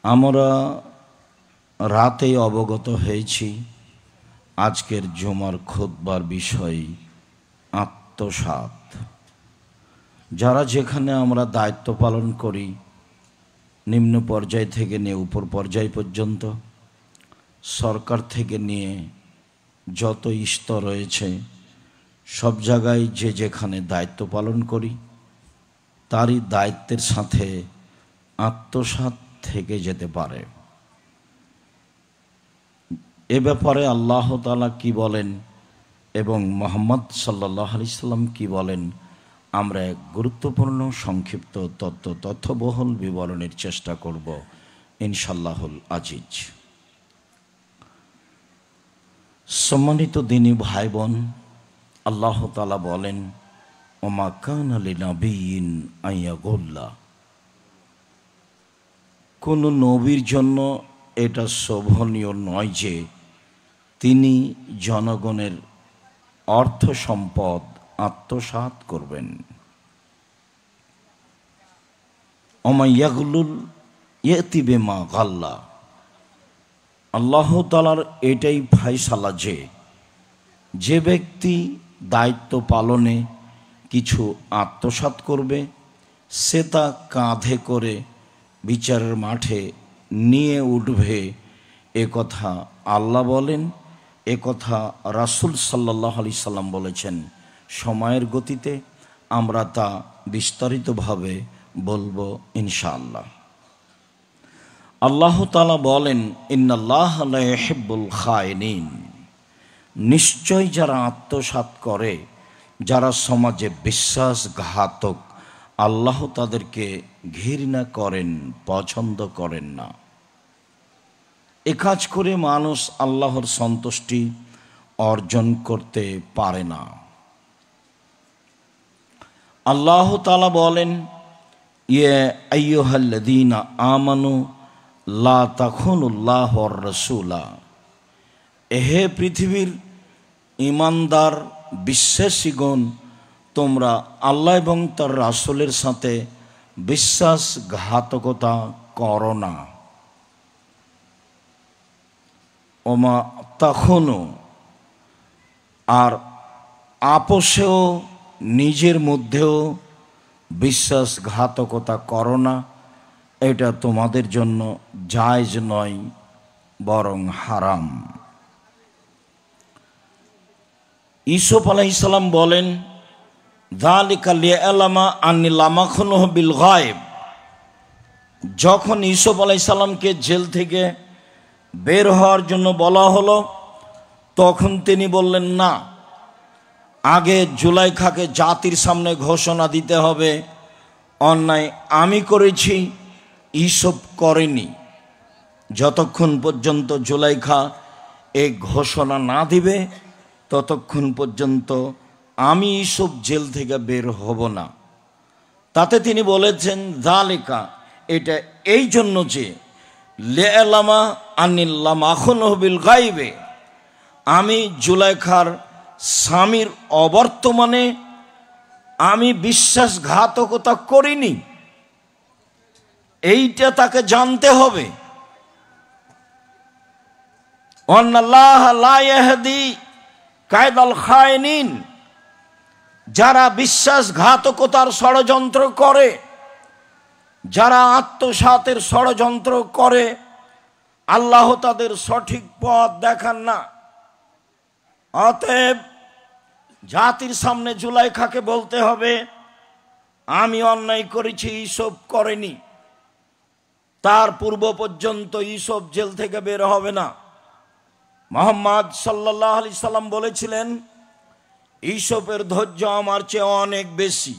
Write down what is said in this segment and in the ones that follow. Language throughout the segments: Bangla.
আমরা রাতেই অবগত হয়েছি আজকের জুমার খুতবার বিষয় আত্মসাৎ। যারা যেখানে আমরা দায়িত্ব পালন করি, নিম্ন পর্যায় থেকে নিয়ে উপর পর্যায় পর্যন্ত, সরকার থেকে নিয়ে যত স্তর রয়েছে, সব জায়গায় যে যেখানে দায়িত্ব পালন করি তারই দায়িত্বের সাথে আত্মসাৎ থেকে যেতে পারে। এ ব্যাপারে আল্লাহ তাআলা কি বলেন এবং মুহাম্মদ সাল্লাল্লাহু আলাইহি সাল্লাম কি বলেন, আমরা এক গুরুত্বপূর্ণ সংক্ষিপ্ত তথ্যবহুল বিবরণের চেষ্টা করব ইনশাআল্লাহুল আজিজ। সম্মানিত দ্বীনী ভাই বোন, আল্লাহ তাআলা বলেন, ওমা কানা লিনাবিয়্যিন আন ইয়াগুল্লা। কোনো নবীর জন্য এটা শোভনীয় নয় যে তিনি জনগণের অর্থ সম্পদ আত্মসাৎ করবেন। ওমা ইয়াগলুল ইয়াতি বিমা গাল্লা। আল্লাহ তাআলার এটাই ফয়সালা যে ব্যক্তি দায়িত্ব পালনে কিছু আত্মসাৎ করবে, সে তা কাঁধে করে বিচারের মাঠে নিয়ে উঠবে। এ কথা আল্লাহ বলেন, এ কথা রাসূল সাল্লাল্লাহু আলাইহি সাল্লাম বলেছেন। সময়ের গতিতে আমরা তা বিস্তারিতভাবে বলবো ইনশাআল্লাহ। আল্লাহ তাআলা বলেন, ইন্নাল্লাহা লা ইউহিব্বুল খায়িনিন। নিশ্চয় যারা আত্মসাৎ করে, যারা সমাজে বিশ্বাসঘাতক, আল্লাহ তাদেরকে ঘৃণা করেন, পছন্দ করেন না। এ কাজ করে মানুষ আল্লাহর সন্তুষ্টি অর্জন করতে পারে না। আল্লাহ তাআলা বলেন, ইয়া আইয়ুহাল্লাযীনা আমানু লা তাখুনুল্লাহ ওয়ার রাসূলা। হে পৃথিবীর ঈমানদার বিশ্বাসীগণ, তোমরা আল্লাহ এবং তার রাসূলের সাথে বিশ্বাসঘাতকতা করো না। ওমা তাখুনু, আর আপোষেও নিজের মধ্যেও বিশ্বাসঘাতকতা করো না। এটা তোমাদের জন্য জায়েজ নয়, বরং হারাম। ইউসুফ আলাইহিস সালাম বলেন, যালিকা লিয়ালামা আন্নী লাম আখুনহু বিল গায়ব। যখন ইউসুফ আলাইহিস সালামকে জেল থেকে বের হওয়ার জন্য বলা হলো, তখন তিনি বললেন, না, আগে জুলাইখাকে জাতির সামনে ঘোষণা দিতে হবে অন্যায় আমি করেছি, ইউসুফ করেনি। যতক্ষণ পর্যন্ত জুলাইখা এই ঘোষণা না দিবে, ততক্ষণ পর্যন্ত আমি ইউসুফ জেল থেকে বের হব না। তাতে তিনি বলেছেন, যালিকা, এটা এই জন্য যে লিয়ালামা আন্নী লাম আখুনহু বিল গায়বে, আমি জুলাইখার স্বামীর অবর্তমানে আমি বিশ্বাসঘাতকতা করিনি, এইটা তাকে জানতে হবে। ওয়ান্নাল্লাহা লা ইয়াহদি কায়দাল খায়িনিন। যারা বিশ্বাসঘাতকতার ষড়যন্ত্র করে, যারা আত্মসাতের ষড়যন্ত্র করে, আল্লাহ তাদের সঠিক পথ দেখান না। অতএব জাতির সামনে জুলাইখাকে বলতে হবে, আমি অন্যায় করেছি, ইউসুফ করেনি। তার পূর্ব পর্যন্ত ইউসুফ জেল থেকে বের হবে না। মুহাম্মদ সাল্লাল্লাহু আলাইহি সাল্লাম বলেছিলেন, ইউসুফের ধৈর্য আমার চেয়ে অনেক বেশি।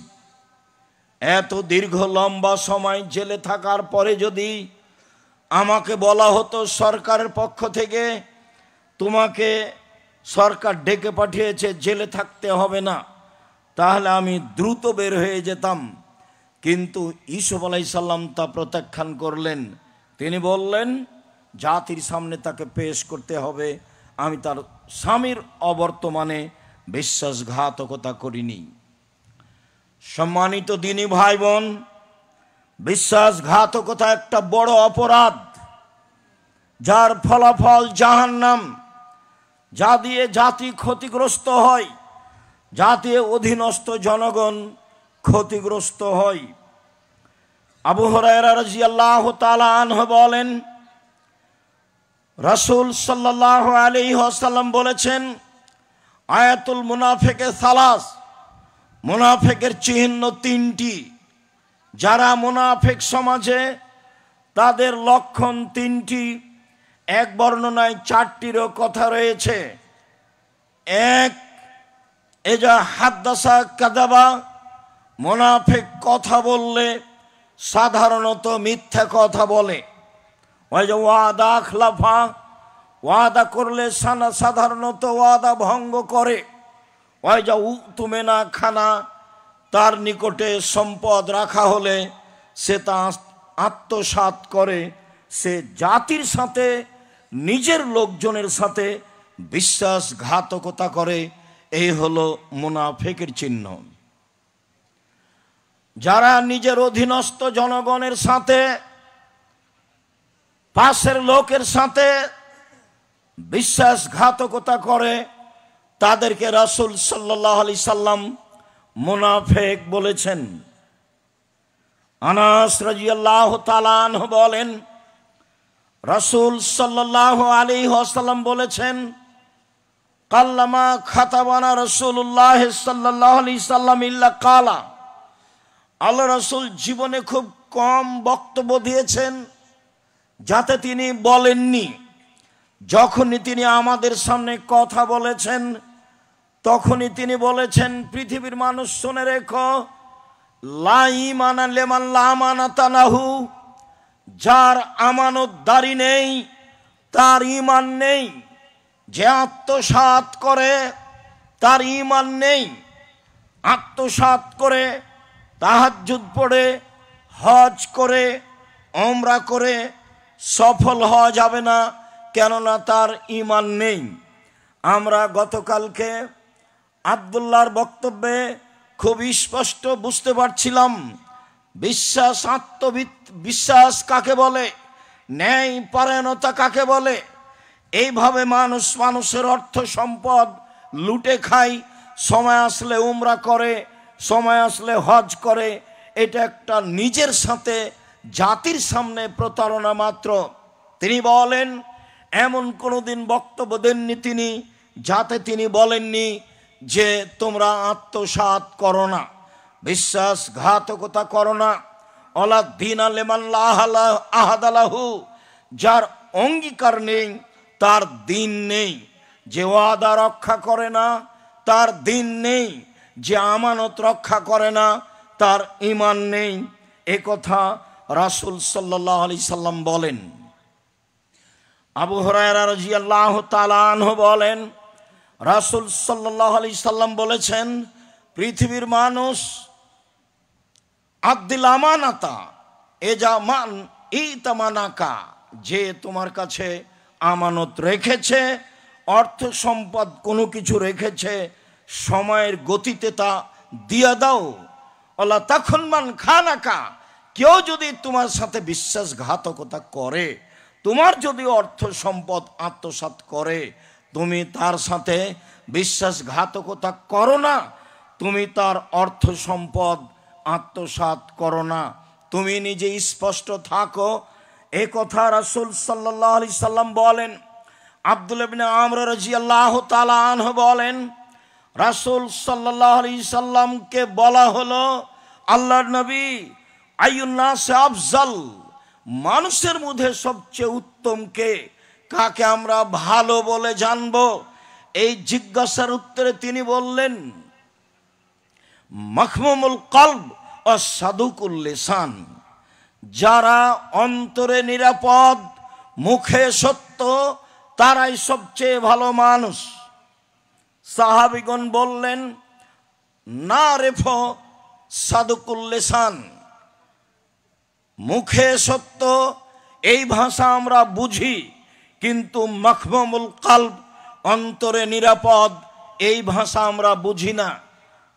এত দীর্ঘ লম্বা সময় জেলে থাকার পরে যদি আমাকে বলা হতো সরকারের পক্ষ থেকে, তোমাকে সরকার ডেকে পাঠিয়েছে, জেলে থাকতে হবে না, তাহলে আমি দ্রুত বের হয়ে যেতাম। কিন্তু ইউসুফ আলাইহিস সালাম তা প্রত্যাখ্যান করলেন। তিনি বললেন, জাতির সামনে তাকে পেশ করতে হবে, আমি তার স্বামীর অবর্তমানে বিশ্বাসঘাতকতা করিনি। সম্মানিত দ্বীনী ভাই বোন, বিশ্বাসঘাতকতা একটা বড় অপরাধ। যার ফলাফল জাহান্নাম, যা দিয়ে জাতি ক্ষতিগ্রস্ত হয়, জাতির অধীনস্থ জনগণ ক্ষতিগ্রস্ত হয়। আবু হুরায়রা রাদিয়াল্লাহু তাআলা আনহু বলেন, রাসূল সাল্লাল্লাহু আলাইহি ওয়াসাল্লাম বলেছেন, আয়াতুল মুনাফিকে সালাস, মুনাফিকের চিহ্ন তিনটি। যারা মুনাফিক সমাজে, তাদের লক্ষণ তিনটি। এক বর্ণনায় চারটিরও কথা রয়েছে। এক, এজা হাদ্দাসা কাযাবা, মুনাফিক কথা বললে সাধারণত মিথ্যা কথা বলে। ওয়াজা ওয়াদা আখলাফা, ওয়াদা করলে সাধারণত ওয়াদা ভঙ্গ করে। ওয়াজা উতুমেনা খানা, তার নিকটে সম্পদ রাখা হলে সে তা আত্মসাৎ করে। সে জাতির সাথে, নিজের লোকজনের সাথে বিশ্বাসঘাতকতা করে। এই হলো মুনাফিকের চিহ্ন। যারা নিজের অধীনস্থ জনগণের সাথে, পাশের লোকের সাথে বিশ্বাসঘাতকতা করে, তাদেরকে রাসূল সাল্লাল্লাহু আলাইহি সাল্লাম মুনাফিক বলেছেন। আনাস রাদিয়াল্লাহু তাআলা আনহু বলেন, রাসূল সাল্লাল্লাহু আলাইহি ওয়াসাল্লাম বলেছেন, কাল্লামা খাতাবানা রাসূলুল্লাহ সাল্লাল্লাহু আলাইহি সাল্লাম ইল্লা কালা, আল্লাহ রাসূল জীবনে খুব কম বক্তব্য দিয়েছেন যাতে তিনি বলেননি। যখনই তিনি আমাদের সামনে কথা বলেছেন, তখনই তিনি বলেছেন, পৃথিবীর মানুষ শুনে রেখো, লা ঈমানা লিমান লা আমানাতা লাহু, যার আমানতদারি নেই তার ঈমান নেই। যে আত্মসাৎ করে তার ঈমান নেই। আত্মসাৎ করে, তাহাজ্জুদ পড়ে, হজ করে, ওমরা করে সফল হওয়া যাবে না, কেননা তার ঈমান নেই। আমরা গতকালকে আব্দুল্লাহর বক্তব্যে খুব স্পষ্ট বুঝতে পারছিলাম, বিশ্বাস, বিশ্বাস কাকে বলে, ন্যায় পরায়ণতা কাকে বলে। এইভাবে মানুষ মানুষের অর্থ সম্পদ লুটে খায়, সময় আসলে উমরা করে, সময় আসলে হজ করে। এটা একটা নিজের সাথে, জাতির সামনে প্রতারণা মাত্র। তিনি বলেন, এমন কোনোদিন বক্তব্য দেননি তিনি যাতে তিনি বলেননি যে তোমরা আত্মসাৎ করো না, বিশ্বাসঘাতকতা করো না। অলা দিন আলেমান আহাদালাহু, যার অঙ্গীকার নেই তার দিন নেই। যে ওয়াদা রক্ষা করে না তার দিন নেই। যে আমানত রক্ষা করে না তার ঈমান নেই। এ কথা রাসূল সাল্লাল্লাহু আলাইহি সাল্লাম বলেন। আবু হুরায়রা রাদিয়াল্লাহু তাআলা আনহু বলেন, রাসূল সাল্লাল্লাহু আলাইহি সাল্লাম বলেছেন, পৃথিবীর মানুষ আদ্দিল আমানাতা এজামান ইতামানাকা, যে তোমার কাছে আমানত রেখেছে, অর্থ সম্পদ কোনো কিছু রেখেছে, সময়ের গতিতে তা দিয়া দাও। ওলা তখন মান খানাকা, কেউ যদি তোমার সাথে বিশ্বাসঘাতকতা করে, তোমার যদি অর্থ সম্পদ আত্মসাৎ করে, তুমি তার সাথে বিশ্বাসঘাতকতা করো না, তুমি তার অর্থ সম্পদ আত্মসাৎ করো না, তুমি নিজে স্পষ্ট থাকো। এ কথা রাসূল সাল্লাল্লাহু আলাইহি সাল্লাম বলেন। আব্দুল্লাহ ইবনে আমর রাদিয়াল্লাহু তাআলা আনহু বলেন, রাসূল সাল্লাল্লাহু আলাইহি সাল্লামকে বলা হলো, আল্লাহর নবী, আইয়ুন নাস আফজাল, মানুষের মধ্যে সবচেয়ে উত্তম কে, কাকে আমরা ভালো বলে জানবো? এই জিজ্ঞাসার উত্তরে তিনি বললেন, মাখমুমুল কলব ও সাদুকুল লিসান, যারা অন্তরে নিরাপদ, মুখে সত্য, তারাই সবচেয়ে ভালো মানুষ। সাহাবীগণ বললেন, না রেফো সাদুকুল লিসান, মুখে সত্য এই ভাষা আমরা বুঝি, কিন্তু মাখমুমুল কলব, অন্তরে নিরাপদ, এই ভাষা আমরা বুঝি না।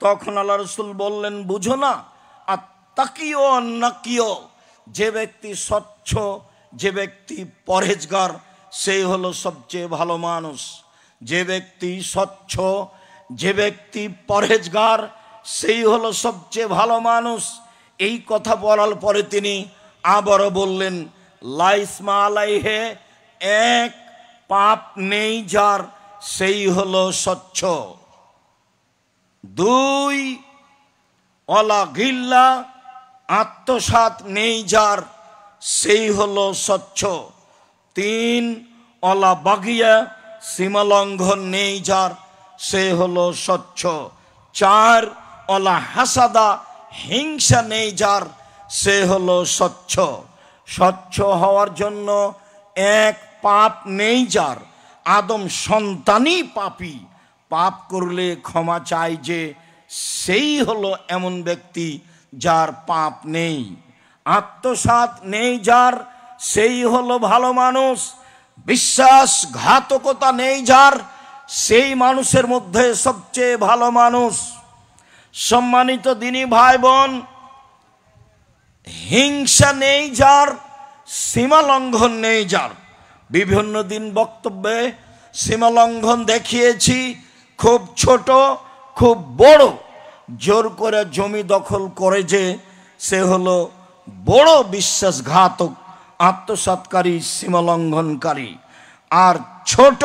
তখন আল্লাহ রাসূল বললেন, বুঝো না? আর তাকিও নাকিও, যে ব্যক্তি স্বচ্ছ, যে ব্যক্তি পরহেজগার, সেই হলো সবচেয়ে ভালো মানুষ। যে ব্যক্তি স্বচ্ছ, যে ব্যক্তি পরহেজগার, সেই হলো সবচেয়ে ভালো মানুষ। এই কথা বলার পরে তিনি আবারও বললেন, লাইসমা আলাইহে, এক পাপ নেই যার, সেই হলো স্বচ্ছ। দুই, অলা গিল্লা, আত্মসাৎ নেই যার, সেই হলো স্বচ্ছ। তিন, অলা বাগিয়া, সীমালঙ্ঘন নেই যার, সে হলো স্বচ্ছ। চার, অলা হাসাদা, হিংসা নেই যার, সে হলো স্বচ্ছ। স্বচ্ছ হওয়ার জন্য এক, পাপ নেই যার, আদম সন্তানই পাপী, পাপ করলে ক্ষমা চায় যে, সেই হলো এমন ব্যক্তি যার পাপ নেই। আত্মসাৎ নেই যার, সেই হলো ভালো মানুষ। বিশ্বাসঘাতকতা নেই যার, সেই মানুষের মধ্যে সবচেয়ে ভালো মানুষ। সম্মানিত দিনী ভাই বোন, হিংসা নেই যার, সীমালঙ্ঘন নেই যার। বিভিন্ন দিন বক্তব্যে সীমালঙ্ঘন দেখিয়েছি, খুব ছোট খুব বড়। জোর করে জমি দখল করে যে, সে হলো বড় বিশ্বাসঘাতক, আত্মসাৎকারী, সীমালঙ্ঘনকারী। আর ছোট,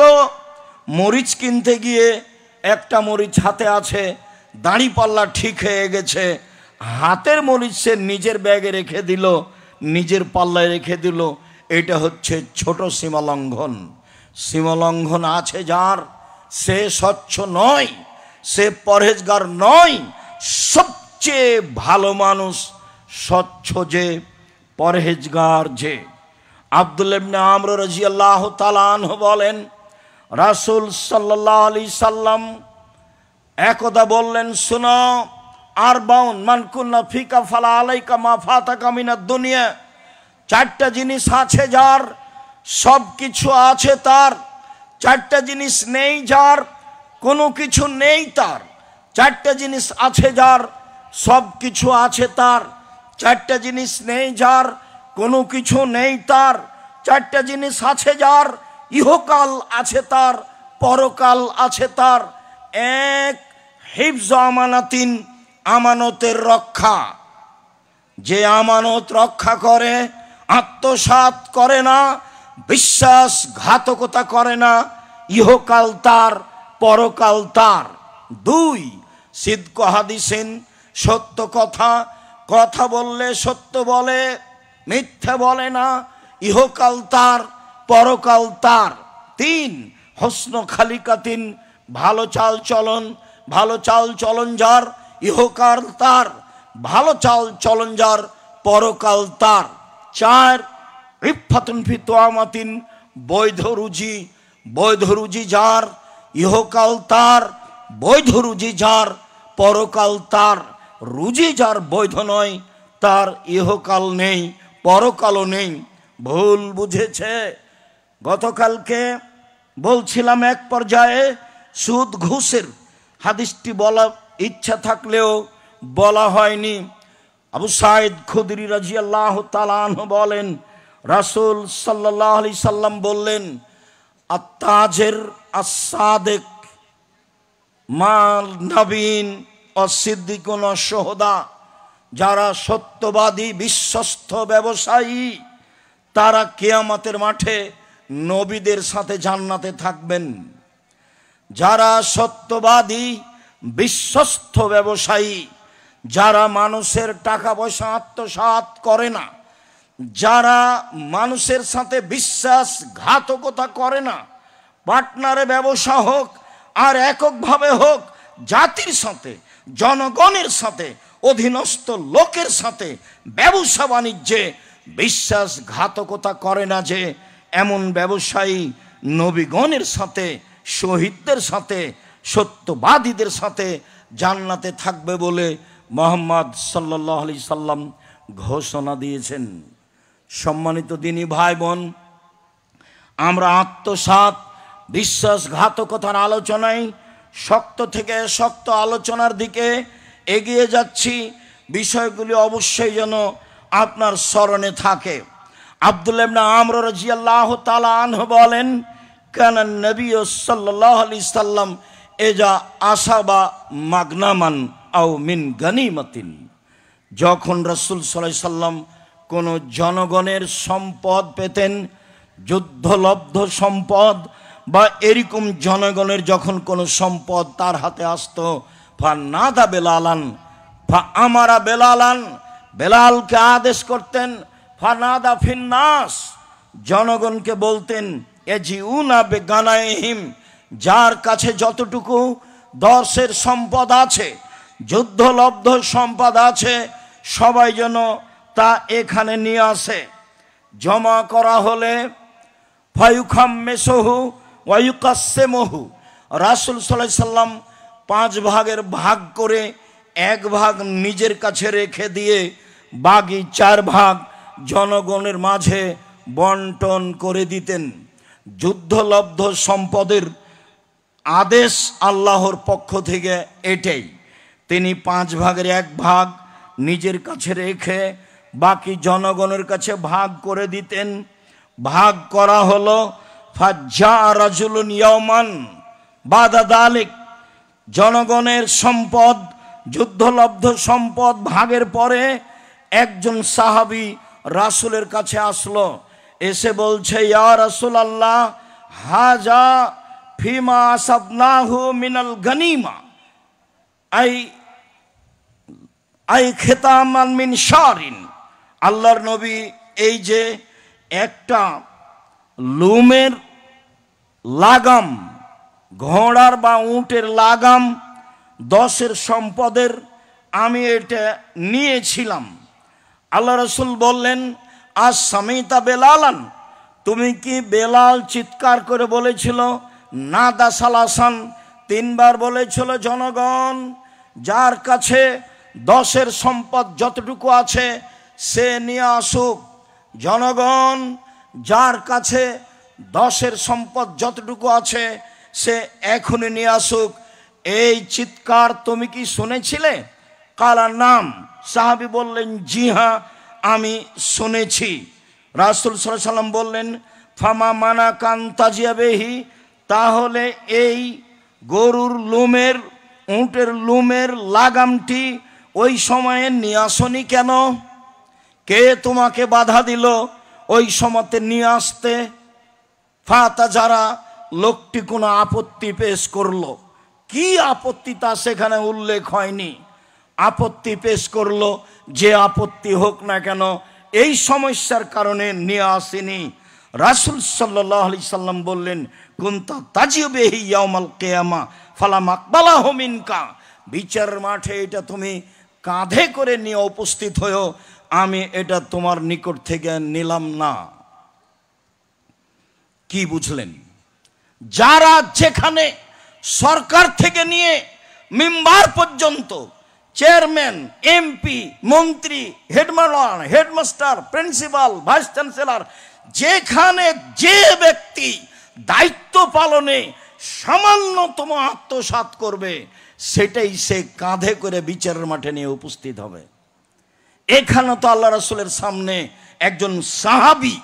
মরিচ কিনতে গিয়ে একটা মরিচ হাতে আছে, দাঁড়িপাল্লা ঠিক হয়ে গেছে, হাতের মরিচ সে নিজের ব্যাগে রেখে দিল, নিজের পাল্লায় রেখে দিল, এটা হচ্ছে ছোট সীমালঙ্ঘন। সীমালঙ্ঘন আছে যার, সে স্বচ্ছ নয়, সে পরহেজগার নয়। সবচেয়ে ভালো মানুষ স্বচ্ছ যে, পরহেজগার যে। আব্দুল্লাহ ইবনে আমর রাদিয়াল্লাহু তাআলা আনহু বলেন, রাসূল সাল্লাল্লাহু আলাইহি সাল্লাম একদা বললেন, শুনো, আরবাউন মান কুন্না ফিকা ফালা আলাইকা মা ফাতাকা মিনাদ দুনিয়া। চারটা জিনিস আছে যার, সব কিছু আছে তার। চারটা জিনিস নেই যার, কোনো কিছু নেই তার। চারটা জিনিস আছে যার, সব কিছু আছে তার। চারটা জিনিস নেই যার, কোনো কিছু নেই তার। চারটা জিনিস আছে যার, ইহকাল আছে তার, পরকাল আছে তার। এক, হিফজ আমানাতিন, আমানতের রক্ষা। যে আমানত রক্ষা করে, আত্মসাৎ করে না, বিশ্বাসঘাতকতা করে না, ইহকাল তার, পরকাল তার। দুই, সিদক হাদিসিন, সত্য কথা, কথা বললে সত্য বলে, মিথ্যা বলে না, ইহকাল তার, পরকাল তার। তিন, হোসন খালিকাতিন, ভালো চাল চলন, ভালো চাল চলন যার, ইহকাল তার, ভালো চাল চলন যার, পরকাল তার। চার, ইফাতুন ফি তোয়ামাতিন, বৈধ রুজি, বৈধ রুজি যার, ইহকাল তার, বৈধ রুজি যার, পরকাল তার। রুজি যার বৈধ নয়, তার ইহকাল নেই, পরকালও নেই। ভুল বুঝেছে। গতকালকে বলছিলাম এক পর্যায়ে সুদ ঘুষের হাদিসটি বলা ইচ্ছা থাকলেও বলা হয়নি। আবু সাঈদ খুদরি রাদিয়াল্লাহু তাআলা আনহু বলেন, রাসূল সাল্লাল্লাহু আলাইহি সাল্লাম বললেন, আত-তাজির আস-সাদিক মাল নবীন ও সিদ্দিকুন ও শুহাদা। যারা সত্যবাদী বিশ্বস্ত ব্যবসায়ী, তারা কিয়ামতের মাঠে নবীদের সাথে জান্নাতে থাকবেন। যারা সত্যবাদী বিশ্বস্ত ব্যবসায়ী, যারা মানুষের টাকা পয়সা আত্মসাৎ করে না, যারা মানুষের সাথে বিশ্বাসঘাতকতা করে না, পার্টনারে ব্যবসা হোক আর এককভাবে হোক, জাতির সাথে, জনগণের সাথে, অধীনস্থ লোকের সাথে ব্যবসা বাণিজ্যে বিশ্বাসঘাতকতা করে না, যে এমন ব্যবসায়ী নবীগণের সাথে, শহীদদের সাথে, সত্যবাদীদের সাথে জান্নাতে থাকবে বলে মুহাম্মদ সাল্লাল্লাহু আলাইহি সাল্লাম ঘোষণা দিয়েছেন। সম্মানিত দিনী ভাই বোন, আমরা আত্মসাৎ, বিশ্বাসঘাতকতার আলোচনায় শক্ত থেকে শক্ত আলোচনার দিকে এগিয়ে যাচ্ছি। বিষয়গুলি অবশ্যই যেন আপনার স্মরণে থাকে। আব্দুল্লাহ ইবনে আমর রাদিয়াল্লাহু তাআলা আনহু বলেন, কানা নবী সাল্লাল্লাহু আলাইহি সাল্লাম এজা আসাবা মাগনামান আও মিন গানিমাতিন, যখন রাসূল সাল্লাল্লাহু আলাইহি সাল্লাম কোন জনগণের সম্পদ পেতেন, যুদ্ধলব্ধ সম্পদ বা এরকম জনগণের যখন কোনো সম্পদ তার হাতে আসতো, ফানাদা বেলালান, আমারা বেলালান, বেলালকে আদেশ করতেন, ফানাদা ফিন্নাস, জনগণকে বলতেন, এজিউনা বেগানাইহিম, যার কাছে যতটুকু দর্শের সম্পদ আছে, যুদ্ধলব্ধ সম্পদ আছে, সবাই যেন তা এখানে নিয়ে আসে। জমা করা হলে ফায়ুখাম্মেসহু ওয়ায়ুকাসসিমহু, রাসূল সাল্লাল্লাহু আলাইহি সাল্লাম 5 ভাগের ভাগ করে 1 ভাগ নিজের কাছে রেখে দিয়ে বাকি 4 ভাগ জনগণের মাঝে বন্টন করে দিতেন। যুদ্ধলব্ধ সম্পদের আদেশ আল্লাহর পক্ষ থেকে এটাই, তিনি 5 ভাগের 1 ভাগ নিজের কাছে রেখে বাকি জনগণের কাছে ভাগ করে দিতেন। ভাগ করা হলো, ফাজ্জা রাজুলুন ইয়াওমান বাদা দালিক, জনগণের সম্পদ, যুদ্ধলব্ধ সম্পদ ভাগের পরে একজন সাহাবী রাসূলের কাছে আসলো, এসে বলছে, ইয়া রাসূলুল্লাহ, হাজা ফিমা আসাবনাহু মিনাল গানিমা আই খেতামান মিন শারিন, আল্লাহর নবী, এই যে একটা লুমের লাগাম, ঘোড়ার বা উটের লাগাম 10 সম্পদের আমি এটা নিয়েছিলাম। আল্লাহ রাসূল বললেন, আজ সামিতা বেলালান, তুমি কি বেলাল চিৎকার করে বলেছিল, নাদা সালাসান, 3 বার বলেছিল, জনগণ যার কাছে 10 সম্পদ যতটুকু আছে সে নিয়ে আসুক, জনগণ যার কাছে 10 সম্পদ যতটুকু আছে সে এখনই নিয়ে আসুক। এই চিৎকার তুমি কি শুনেছিলে? কালা নাম, সাহাবী বললেন, জি হ্যাঁ আমি শুনেছি। রাসূল সাল্লাল্লাহু আলাইহি সাল্লাম বললেন, ফামা মানা কান তাজিয়াবেহি, তাহলে এই গরুর লুমের, উটের লুমের লাগামটি ওই সময়ে নিয়ে আসনি কেন? কে তোমাকে বাধা দিল ওই সময়তে নিয়ে আসতে? ফাতা যারা, লোকটি কোনো আপত্তি পেশ করলো। কি আপত্তি তা সেখানে উল্লেখ হয়নি। আপত্তি পেশ করলো, যে আপত্তি হোক না কেন, এই সমস্যার কারণে নিয়ে আসেনি। রাসূল সাল্লাল্লাহু আলাইহি সাল্লাম বললেন, কুনতা তাজিবেহি ইয়াউমাল কিয়ামা ফালা মাকবালাহু মিনকা, বিচারের মাঠে এটা তুমি কাঁধে করে নিয়ে উপস্থিত হয়েও আমি এটা তোমার নিকট থেকে নিলাম না। কি বুঝলেন? যারা যেখানে সরকার থেকে নিয়ে মেম্বার পর্যন্ত, চেয়ারম্যান, এমপি, মন্ত্রী, হেডমাস্টার, প্রিন্সিপাল, ভাইস চ্যান্সেলর, যেখানে যে ব্যক্তি দায়িত্ব পালনে সামান্যতম আত্মসাৎ করবে, সেটাই সে কাঁধে করে বিচারের মাঠে নিয়ে উপস্থিত হবে। এখানে তো আল্লাহ রাসূলের সামনে একজন সাহাবী,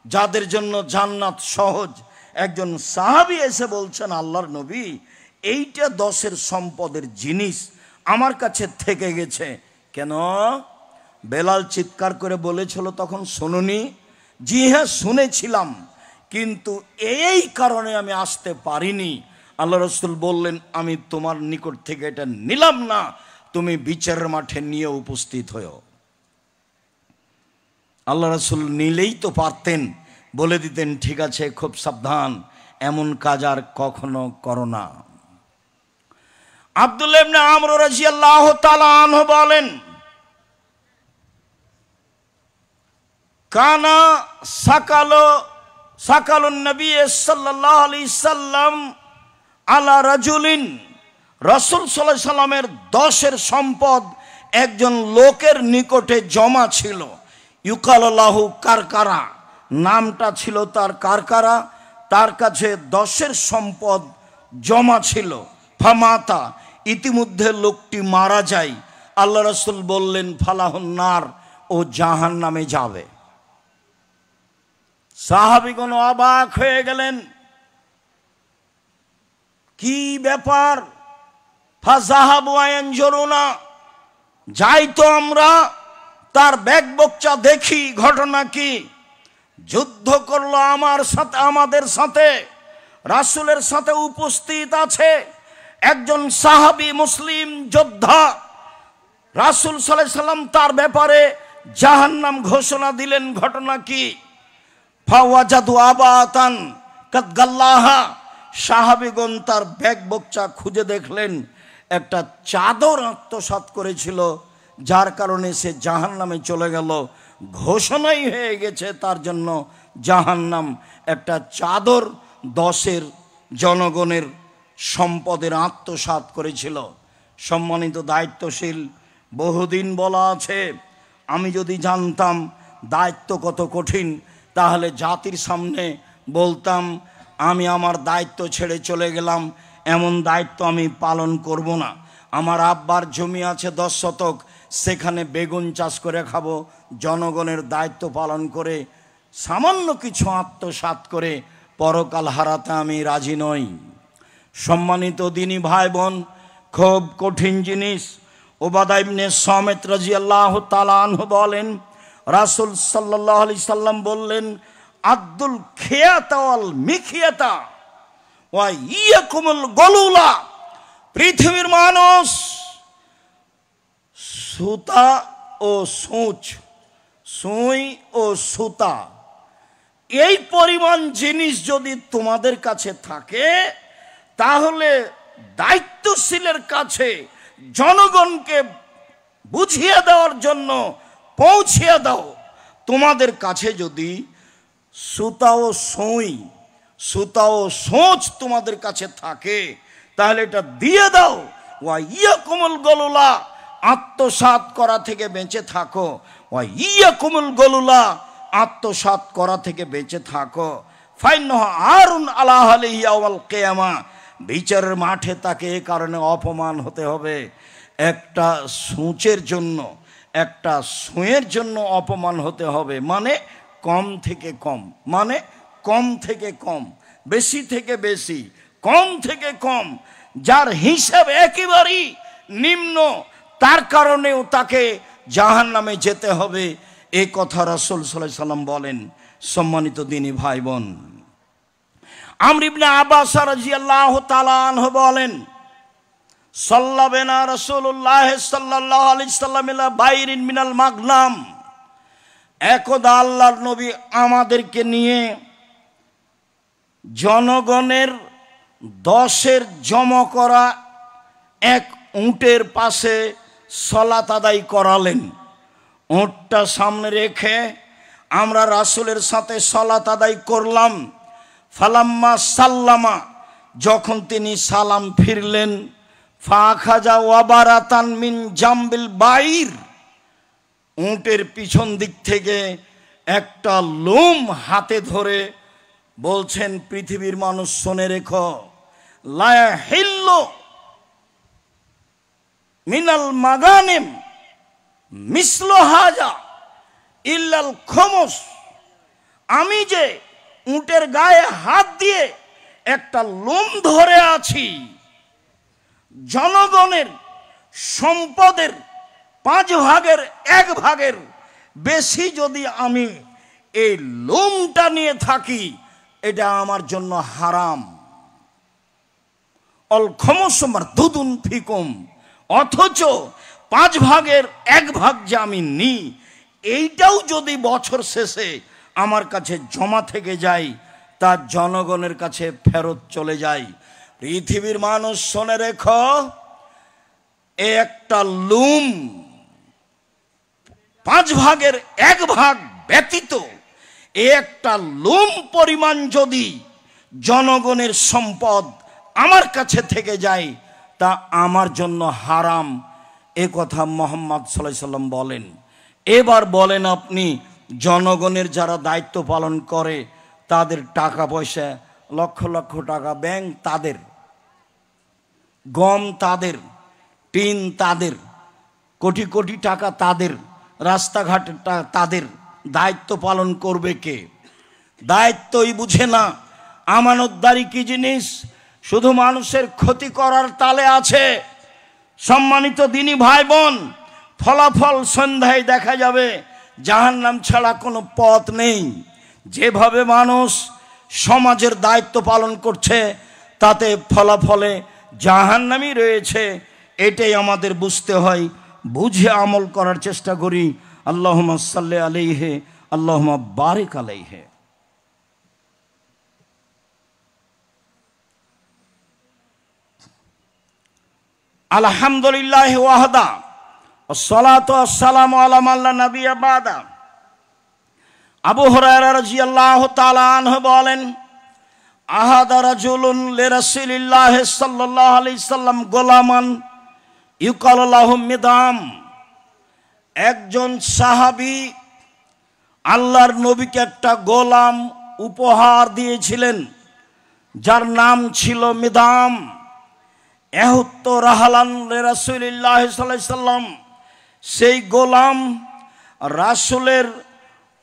যাদের জন্য জান্নাত সহজ, একজন সাহাবী এসে বলছেন, আল্লাহর নবী, এইটা 10 সম্পদের জিনিস আমার কাছে থেকে গেছে। কেন? বেলাল চিৎকার করে বলেছিল তখন শুনুনি? জি হ্যাঁ শুনেছিলাম, কিন্তু এই কারণে আমি আসতে পারিনি। আল্লাহ রাসূল বললেন, আমি তোমার নিকট থেকে এটা নিলাম না, তুমি বিচারের মাঠে নিয়ে উপস্থিত হও। আল্লাহ রাসূল নিলেই তো পারতেন, বলে দিতেন, ঠিক আছে, খুব সাবধান, এমন কাজ আর কখনো করো না। আব্দুল্লাহ ইবনে আমর রাদিয়াল্লাহু তাআলা আনহু বলেন, কানা সাকালুন নবী সাল্লাল্লাহু আলাইহি সাল্লাম আলা রাজুলিন, রাসূল সাল্লাল্লাহু আলাইহি সাল্লামের 10 সম্পদ একজন লোকের নিকটে জমা ছিল। ইউকালাহু কারকারা, নামটা ছিল তার কারকারা, তার কাছে 10 সম্পদ জমা ছিল। ফামাতা, ইতিমধ্যে লোকটি মারা যায়। আল্লাহ রাসূল বললেন, ফালাহুন নার, ও জাহান্নামে যাবে। সাহাবীগণ অবাক হয়ে গেলেন, কি ব্যাপার? ফাযাহাবু আয়ানজুরুনা, যাই তো আমরা তার ব্যাগ বকচা দেখি, ঘটনা কি? যুদ্ধ করলো আমাদের সাথে, রাসূলের সাথে উপস্থিত আছে একজন সাহাবী মুসলিম যোদ্ধা। রাসূল সাল্লাল্লাহু আলাইহি সাল্লাম তার ব্যাপারে জাহান্নাম ঘোষণা দিলেন। ঘটনা কি? ফাওয়াজাদু আবাতান কাদ গাল্লাহা, সাহাবীগণ তার ব্যাগ বকচা খুঁজে দেখলেন একটা চাদর আত্মসাৎ করেছিল, যার কারণে সে জাহান্নামে চলে গেল। ঘোষণাই হয়ে গেছে তার জন্য জাহান্নাম। একটা চাদর 10 জনগণের সম্পদের আত্মসাৎ করেছিল। সম্মানিত দায়িত্বশীল, বহুদিন বলা আছে, আমি যদি জানতাম দায়িত্ব কত কঠিন, তাহলে জাতির সামনে বলতাম আমি আমার দায়িত্ব ছেড়ে চলে গেলাম, এমন দায়িত্ব আমি পালন করব না। আমার আব্বার জমি আছে 10 শতক, সেখানে বেগুন চাষ করে খাবো। জনগণের দায়িত্ব পালন করে সামান্য কিছু আত্মসাৎ করে পরকাল হারাতে আমি রাজি নই। সম্মানিত দিনী ভাই বোন, খুব কঠিন জিনিস। উবাদা ইবনে সামিত রাদিয়াল্লাহু তাআলা আনহু বলেন, রাসূল সাল্লাল্লাহু আলাইহি সাল্লাম বললেন, আব্দুল খিয়াতা ওয়াল মিখিয়াতা ওয়া ইয়াকুমুল গলুলা। পৃথিবীর মানুষ সুতা ও সূচ, সুই ও সুতা, এই পরিমাণ জিনিস যদি তোমাদের কাছে থাকে, তাহলে দায়িত্বশীলের কাছে জনগণকে বুঝিয়ে দেওয়ার জন্য পৌঁছিয়ে দাও। তোমাদের কাছে যদি সুতা ও সুই, সুতা ও সোচ তোমাদের কাছে থাকে, তাহলে এটা দিয়ে দাও। ওয়া ইয়াকুমুল গলুলা, আত্মসাৎ করা থেকে বেঁচে থাকো। ওয়া ইয়াকুমুল গলুলা, আত্মসাৎ করা থেকে বেঁচে থাকো। ফাইন্নাহু আরুন আলা আহলিহি ইয়াওমাল কিয়ামা, বিচারের মাঠে তাকে এ কারণে অপমান হতে হবে। একটা সূচের জন্য, একটা সুঁয়ের জন্য অপমান হতে হবে। মানে কম থেকে কম, মানে কম থেকে কম, বেশি থেকে বেশি, কম থেকে কম, যার হিসাব একেবারেই নিম্ন, তার কারণেও তাকে জাহান্নামে যেতে হবে। এই কথা রাসূল সাল্লাল্লাহু আলাইহি সাল্লাম বলেন। সম্মানিত দিনী ভাই বোন, আমর ইবনে আব্বাস রাদিয়াল্লাহু তাআলা আনহু বলেন, সাল্লাবেনা রাসূলুল্লাহ সাল্লাল্লাহু আলাইহি সাল্লাম ইলা বাইরিন মিনাল মাগনাম। একদা আল্লাহর নবী আমাদেরকে নিয়ে জনগণের 10 জমা করা এক উটের পাশে সালাত আদায় করালেন। উটটা সামনে রেখে আমরা রাসূলের সাথে সালাত আদায় করলাম। ফালাম্মা সাল্লামা, যখন তিনি সালাম ফিরলেন, ফাখাজা ওয়াবারাতান মিন জামবিল বাইর, উটের পিছন দিক থেকে একটা লোম হাতে ধরে বলছেন, পৃথিবীর মানুষ শুনে রেখো, লা ইয়াহিল্লু মিনাল মাগানিম মিসলু হাজা ইল্লাল খুমুস। আমি যে উটের গায়ে হাত দিয়ে একটা লোম ধরে আছি, জনগণের সম্পদের 5 ভাগের 1 ভাগের বেশি যদি আমি এই লোমটা নিয়ে থাকি, এটা আমার জন্য হারাম। অল খুমুস মারদুদুন ফিকুম, অথচ 5 ভাগের 1 ভাগ যে আমি নিই, এইটাও যদি বছর শেষে আমার কাছে জমা থেকে যায়, তা জনগণের কাছে ফেরত চলে যায়। পৃথিবীর মানুষ শুনে রেখো, একটা লুম 5 ভাগের 1 ভাগ ব্যতীত একটা লুম পরিমাণ যদি জনগণের সম্পদ আমার কাছে থেকে যায়, তা আমার জন্য হারাম। এ কথা মুহাম্মদ সাল্লাল্লাহু আলাইহি সাল্লাম বলেন। এবার বলেন আপনি, জনগণের যারা দায়িত্ব পালন করে, তাদের টাকা পয়সা, লক্ষ লক্ষ টাকা ব্যাংক তাদের, গম তাদের, টিন তাদের, কোটি কোটি টাকা তাদের, রাস্তাঘাট তাদের, দায়িত্ব পালন করবে কে? দায়িত্বই বুঝে না। আমানতদারি কি জিনিস? শুধু মানুষের ক্ষতি করার তালে আছে। সম্মানিত দিনী ভাই বোন, ফলাফল সন্ধ্যায় দেখা যাবে, জাহান্নাম ছাড়া কোনো পথ নেই। যেভাবে মানুষ সমাজের দায়িত্ব পালন করছে তাতে ফলাফলে জাহান্নামই রয়েছে। এটাই আমাদের বুঝতে হয়, বুঝে আমল করার চেষ্টা করি। আল্লাহুম্মা সাল্লি আলাইহি, আল্লাহুম্মা বারিক আলাইহি। আলহামদুলিল্লাহ ওয়াহদা, আসসালাতু ওয়াসসালামু আলা মান লা নাবিয়্যা বাদা। আবু হুরায়রা রাদিয়াল্লাহু তাআলা আনহু বলেন, আহাদা রাজুলুন লিরাসূলিল্লাহ সাল্লাল্লাহু আলাইহি সাল্লাম গোলামান ইউকাল লাহু মিদাম। একজন সাহাবী আল্লাহর নবীকে একটা গোলাম উপহার দিয়েছিলেন, যার নাম ছিল মিদাম। এহুত্ত রাহালান লিরাসূলিল্লাহ সাল্লাল্লাহু আলাইহি সাল্লাম, সেই গোলাম রাসূলের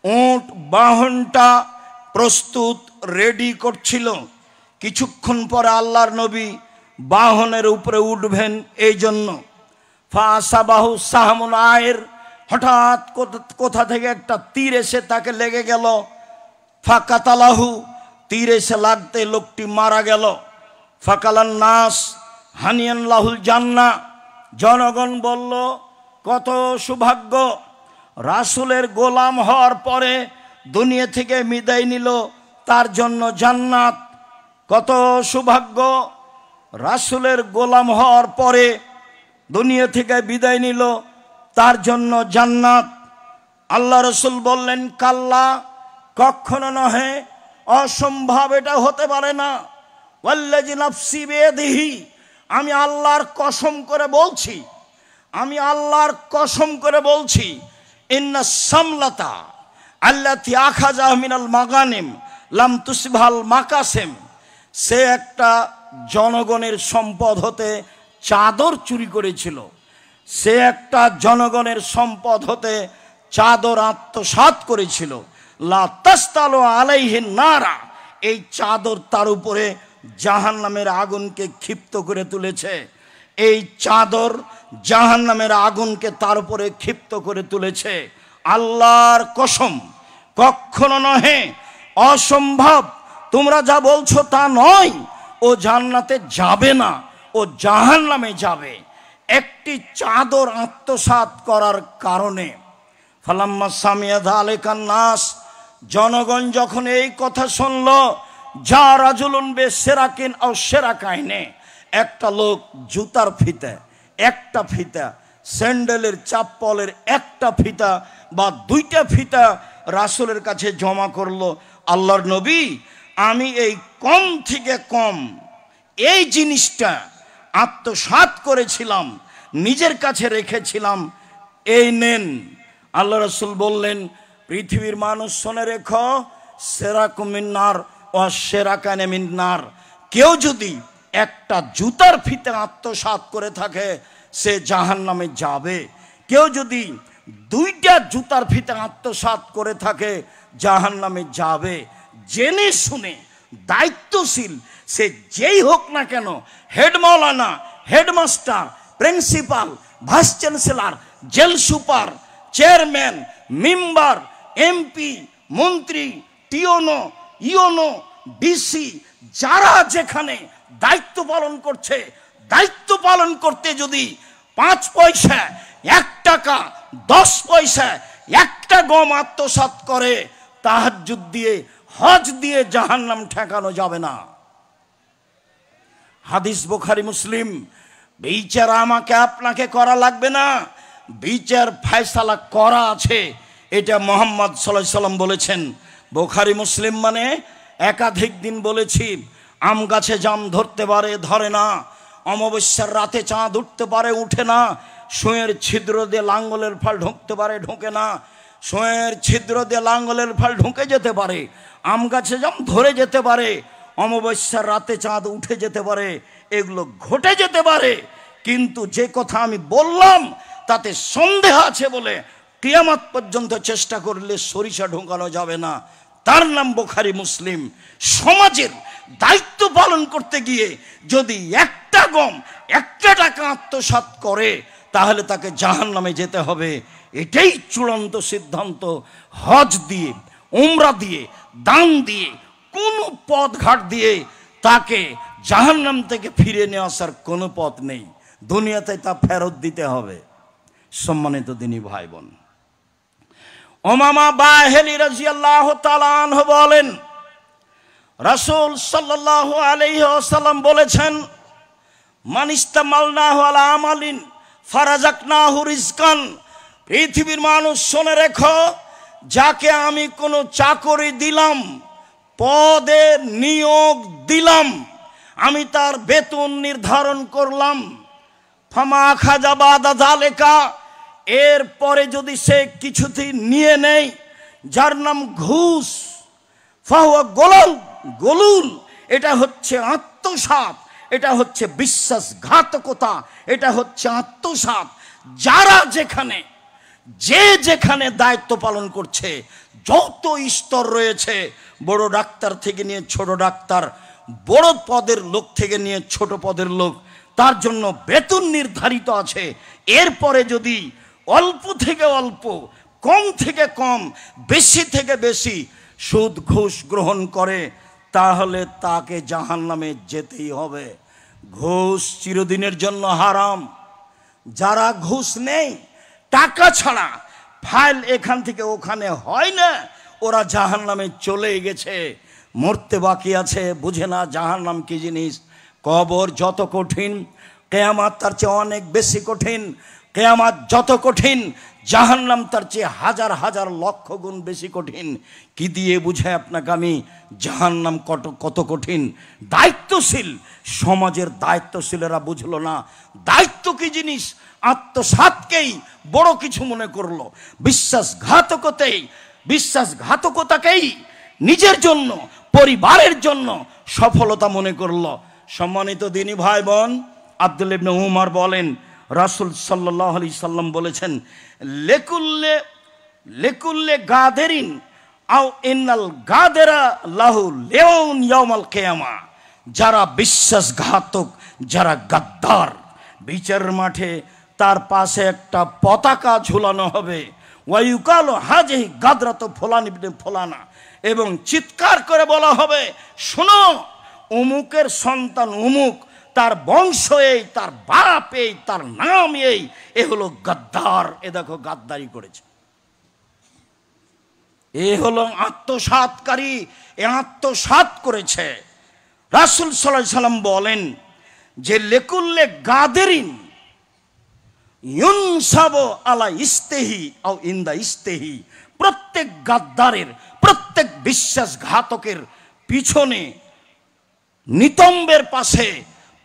উট বাহনটা প্রস্তুত রেডি করছিল। কিছুক্ষণ পরে আল্লাহর নবী বাহনের উপরে উঠবেন, এই জন্য ফাসাবাহু সাহমুন আয়ের, হঠাৎ কোথা থেকে একটা তীর এসে তাকে লেগে গেল। ফাকাতালাহু, তীর এসে লাগতে লোকটি মারা গেল। ফাকালান নাস হানিয়ান লাহুল জান্নাহ, জনগণ বলল কত সৌভাগ্য, রাসূলের গোলাম হওয়ার পরে দুনিয়া থেকে বিদায় নিল, তার জন্য জান্নাত। কত সৌভাগ্য, রাসূলের গোলাম হওয়ার পরে দুনিয়া থেকে বিদায় নিল, তার জন্য জান্নাত। আল্লাহ রাসূল বললেন, কাল্লা, কখনো নহে, অসম্ভব, এটা হতে পারে না। ওয়াল্লাযী নাফসি বিয়াদিহি, আমি আল্লাহর কসম করে বলছি, আমি আল্লাহর কসম করে বলছি, ইন্না সামলাতা আল্লাতী আখাযা মিনাল মাগানিম লাম তুসিবহাল মাকাসিম, সে একটা জনগণের সম্পদ হতে চাদর চুরি করেছিল। সে একটা জনগণের সম্পদ হতে চাদর আত্মসাৎ করেছিল। লা তাস্তালু আলাইহিন নারা, এই চাদর তার উপরে জাহান্নামের আগুনকে ক্ষিপ্ত করে তুলেছে। এই চাদর জাহান্নামের আগুনকে তার উপরে ক্ষিপ্ত করে তুলেছে। আল্লাহর কসম, কখনো নহে, অসম্ভব, তোমরা যা বলছো তা নয়। ও জান্নাতে যাবে না, ও জাহান্নামে যাবে একটি চাদর আত্মসাৎ করার কারণে। ফালাম্মা সামিয়া যালিকান নাস, জনগণ যখন এই কথা শুনল, যা রাজুলুন বিসরাকিন আও শিরাকাইনে, একটা লোক জুতার ফিতা, একটা ফিতা, স্যান্ডেলের চাপ্পলের একটা ফিতা বা দুইটা ফিতা রাসূলের কাছে জমা করলো। আল্লাহর নবী, আমি এই কম থেকে কম এই জিনিসটা আত্মসাৎ করেছিলাম, নিজের কাছে রেখেছিলাম, এই নেন। আল্লাহ রাসূল বললেন, পৃথিবীর মানুষ শুনে রেখো, সেরাকুম মিন্নার ওয়া শিরাকানে মিন্নার, কেউ যদি একটা জুতার ফিতে আত্মসাৎ করে থাকে সে জাহান্নামে যাবে। কেউ যদি দুইটা জুতার ফিতে আত্মসাৎ করে থাকে জাহান্নামে যাবে। জেনে শুনে দায়িত্বশীল সে যেই হোক না কেন, হেড মাওলানা, headmaster, principal, vice chancellor, jail super, chairman, member, MP, মন্ত্রী, টিওনো, ইওনো, ডিসি, যারা যেখানে দায়িত্ব পালন করছে, দায়িত্ব পালন করতে যদি 5 পয়সা, 1 টাকা, 10 পয়সা, একটা গম আত্মসাৎ করে, তাহাজ্জুদ দিয়ে, হজ দিয়ে জাহান্নাম ঠেকানো যাবে না। হাদিস বুখারী মুসলিম। বিচার আমাকে আপনাকে করা লাগবে না, বিচার ফয়সালা করা আছে, এটা মুহাম্মদ সাল্লাল্লাহু আলাইহি সাল্লাম বলেছেন। বুখারী মুসলিম মানে একাধিক দিন বলেছি, আম গাছে জাম ধরতে পারে, ধরে না, অমাবস্যার রাতে চাঁদ উঠতে পারে, উঠে না, সুঁয়ের ছিদ্র দিয়ে লাঙ্গলের ফাল ঢুকতে পারে, ঢোকে না, সুঁয়ের ছিদ্র দিয়ে লাঙ্গলের ফাল ঢুকে যেতে পারে, আম গাছে জাম ধরে যেতে পারে, অমাবস্যার রাতে চাঁদ উঠে যেতে পারে, এগুলো ঘটে যেতে পারে। কিন্তু যে কথা আমি বললাম তাতে সন্দেহ আছে বলে কিয়ামত পর্যন্ত চেষ্টা করলে সরিষা ঢোকানো যাবে না, তার নাম বুখারী মুসলিম। সমাজের দায়িত্ব পালন করতে গিয়ে যদি একটা গম, একটা টাকা আত্মসাৎ করে, তাহলে তাকে জাহান্নামে যেতে হবে। এটাই চূড়ান্ত সিদ্ধান্ত। হজ দিয়ে, উমরা দিয়ে, দান দিয়ে, কোনো পথঘাট দিয়ে তাকে জাহান্নাম থেকে ফিরে নিয়ে আসার কোনো পথ নেই। দুনিয়াতে তা ফেরত দিতে হবে। সম্মানিত দিনী ভাই বোন, উমামা বাহিলী রাদিয়াল্লাহু তাআলা আনহু বলেন, রাসূল সাল্লাল্লাহু আলাইহি ওয়াসাল্লাম বলেছেন, মান ইস্তামালনাহু আলা আমালিন ফারাযাকনাহু রিজকান। পৃথিবীর মানুষ শুনে রেখো, যাকে আমি কোনো চাকরি দিলাম, পদে নিয়োগ দিলাম, আমি তার বেতন নির্ধারণ করলাম, ফামা খাজা বাদা যালিকা, এরপরে যদি সে কিছুতেই নিয়ে নেয়, যার নাম ঘুষ, ফাহুয়া গোলুল, এটা হচ্ছে আত্মসাৎ, এটা হচ্ছে বিশ্বাসঘাতকতা, এটা হচ্ছে আত্মসাৎ। যারা যেখানে, যে যেখানে দায়িত্ব পালন করছে, যত স্তর রয়েছে, বড় ডাক্তার থেকে নিয়ে ছোট ডাক্তার, বড় পদের লোক থেকে নিয়ে ছোট পদের লোক, তার জন্য বেতন নির্ধারিত আছে। এরপরে যদি অল্প থেকে অল্প, কম থেকে কম, বেশি থেকে বেশি সুদ ঘুষ গ্রহণ করে, তাহলে তাকে জাহান্নামে যেতেই হবে। ঘুষ চিরদিনের জন্য হারাম। যারা ঘুষ নেই, টাকা ছাড়া ফাইল এখান থেকে ওখানে হয় না, ওরা জাহান্নামে চলে গেছে, মরতে বাকি আছে, বুঝে না জাহান্নাম কি জিনিস। কবর যত কঠিন, কিয়ামত তার চেয়ে অনেক বেশি কঠিন। কিয়ামত যত কঠিন, জাহান্নাম তার চেয়ে হাজার হাজার লক্ষ গুণ বেশি কঠিন। কি দিয়ে বুঝাই আপনাকে আমি জাহান্নাম কত কঠিন? দায়িত্বশীল সমাজের দায়িত্বশীলেরা বুঝলো না দায়িত্ব কি জিনিস। আত্মসাৎকেই বড় কিছু মনে করলো, বিশ্বাসঘাতকতাকেই নিজের জন্য, পরিবারের জন্য সফলতা মনে করলো। সম্মানিত দিনী ভাই বোন, আব্দুল্লাহ ইবনে উমর বলেন, রাসূল সাল্লাল্লাহু আলাইহি সাল্লাম বলেছেন, লেকুল্লে গাদেরিন আও ইন্নাল গাদেরা লাহু লিয়াউন ইয়াউমাল কিয়ামা। যারা বিশ্বাসঘাতক, যারা গাদ্দার, বিচারের মাঠে তার পাশে একটা পতাকা ঝুলানো হবে। ওয়ায়ুকালু হাজিহি গাদরাতু ফুলান ইবনে ফুলানা, এবং চিৎকার করে বলা হবে, শোনো, অমুকের সন্তান অমুক, তার বংশ এই, তার বাপ এই, তার নাম এই, এ হলো গাদ্দার, এ দেখো গাদ্দারি করেছে, এ হলো আত্মসাৎকারী, এ আত্মসাৎ করেছে। রাসূল সাল্লাল্লাহু আলাইহি সাল্লাম বলেন যে লেকুল্লে গাদেরিন ইউনসাবু আলা ইস্তেহি আও ইনদা ইস্তেহি, প্রত্যেক গাদ্দারের, প্রত্যেক বিশ্বাসঘাতকের পিছনে নিতম্বের পাশে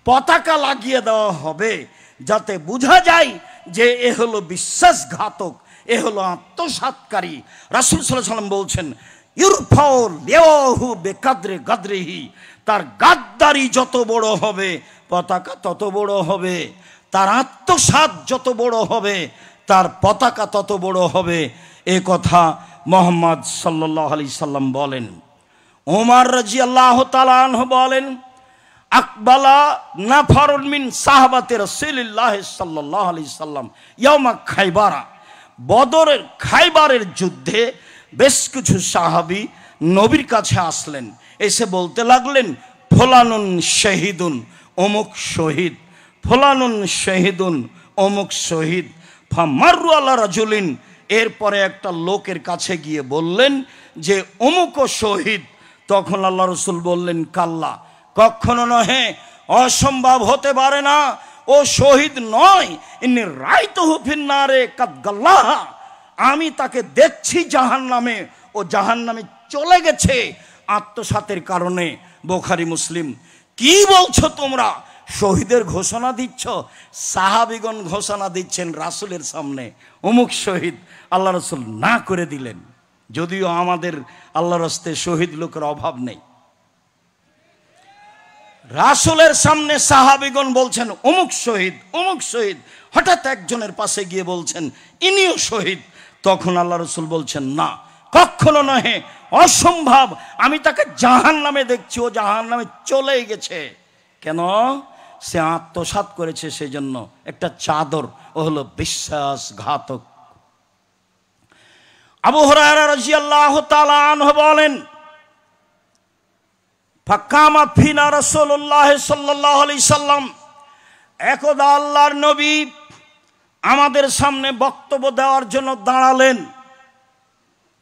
পতাকা লাগিয়ে দেওয়া হবে, যাতে বোঝা যায় যে এ হলো বিশ্বাসঘাতক, এ হলো আত্মসাৎকারী। রাসূল সাল্লাল্লাহু আলাইহি সাল্লাম বলছেন, ইরফাউ লিয়াহু বিকাদরি গাদরিহি, তার গাদ্দারি যত বড় হবে, পতাকা তত বড় হবে, তার আত্মসাৎ যত বড় হবে, তার পতাকা তত বড় হবে। এ কথা মুহাম্মদ সাল্লাল্লাহু আলাইহি সাল্লাম বলেন। ওমর রাদিয়াল্লাহু তাআলা আনহু বলেন, আকবালা নাফারুন মিন সাহাবাতে রাসূলিল্লাহ সাল্লাল্লাহু আলাইহি সাল্লাম ইয়াউমা খাইবারা, বদরের খাইবারের যুদ্ধে বেশ কিছু সাহাবী নবীর কাছে আসলেন, এসে বলতে লাগলেন, ফুলানুন শহীদুন, অমুক শহীদ, ফুলানুন শহীদুন, অমুক শহীদ। ফামাররু আলা রাজুলিন, এরপরে একটা লোকের কাছে গিয়ে বললেন যে অমুক শহীদ। তখন আল্লাহ রাসূল বললেন, কাল্লা, কখনো নহে, অসম্ভব হতে পারে না, ও শহীদ নয়। ইন্নী রাইতুহু ফিন্নারে কাদ গাল্লাহা, আমি তাকে দেখছি জাহান্নামে, ও জাহান্নামে চলে গেছে আত্মসাতের কারণে। বুখারী মুসলিম। কি বলছো তোমরা? শহীদের ঘোষণা দিচ্ছ? সাহাবীগণ ঘোষণা দিচ্ছেন রাসূলের সামনে, অমুক শহীদ। আল্লাহ রাসূল না করে দিলেন, যদিও আমাদের আল্লাহর রাস্তায় শহীদ লোকের অভাব নেই। রাসূলের সামনে সাহাবীগণ বলছেন অমুক শহীদ, অমুক শহীদ। হঠাৎ একজনের পাশে গিয়ে বলছেন ইনিও শহীদ। তখন আল্লাহ রাসূল বলছেন, না, কখনো নহে, অসম্ভব। আমি তাকে জাহান্নামে দেখছি, ও জাহান্নামে চলে গেছে। কেন? সে আত্মসাৎ করেছে, সেজন্য একটা চাদর। ও হলো বিশ্বাসঘাতক। আবু হুরায়রা রাদিয়াল্লাহু তাআলা আনহু বলেন, ফাকামা ফিনা রাসূলুল্লাহ সাল্লাল্লাহু আলাইহি সাল্লাম, একদা আল্লাহর নবী আমাদের সামনে বক্তব্য দেওয়ার জন্য দাঁড়ালেন।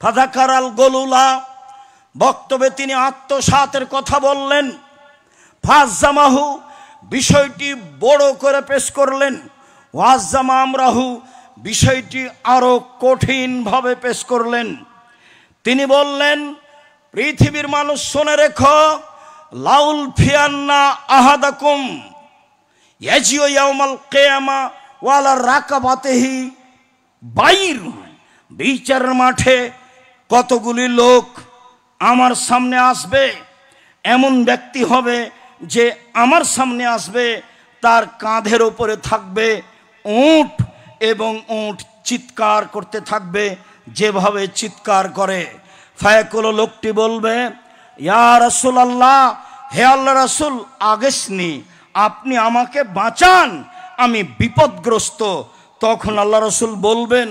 ফাযাকারাল গলুলা, বক্তব্যে তিনি আত্মসাতের কথা বললেন। ফাজ্জামাহু, বিষয়টি বড় করে পেশ করলেন। ওয়াজ্জামা আমরাহু, বিষয়টি আরো কঠিনভাবে পেশ করলেন। তিনি বললেন, পৃথিবীর মানুষ শুনে রেখো, লাউল ফিয়ান্না আহাদাকুম ইয়াজিউ ইয়াউমাল কিয়ামা ওয়ালা রাকাবাতিহি বাইর। বিচারের মাঠে কতগুলি লোক আমার সামনে আসবে। এমন ব্যক্তি হবে যে আমার সামনে আসবে, তার কাঁধের উপরে থাকবে উট, এবং উট চিৎকার করতে থাকবে যেভাবে চিৎকার করে। ফায়াকুল, লোকটি বলবে, ইয়া রাসূলুল্লাহ, হে আল্লাহ রাসূল, আগেসনি, আপনি আমাকে বাঁচান, আমি বিপদগ্রস্ত। তখন আল্লাহ রাসূল বলবেন,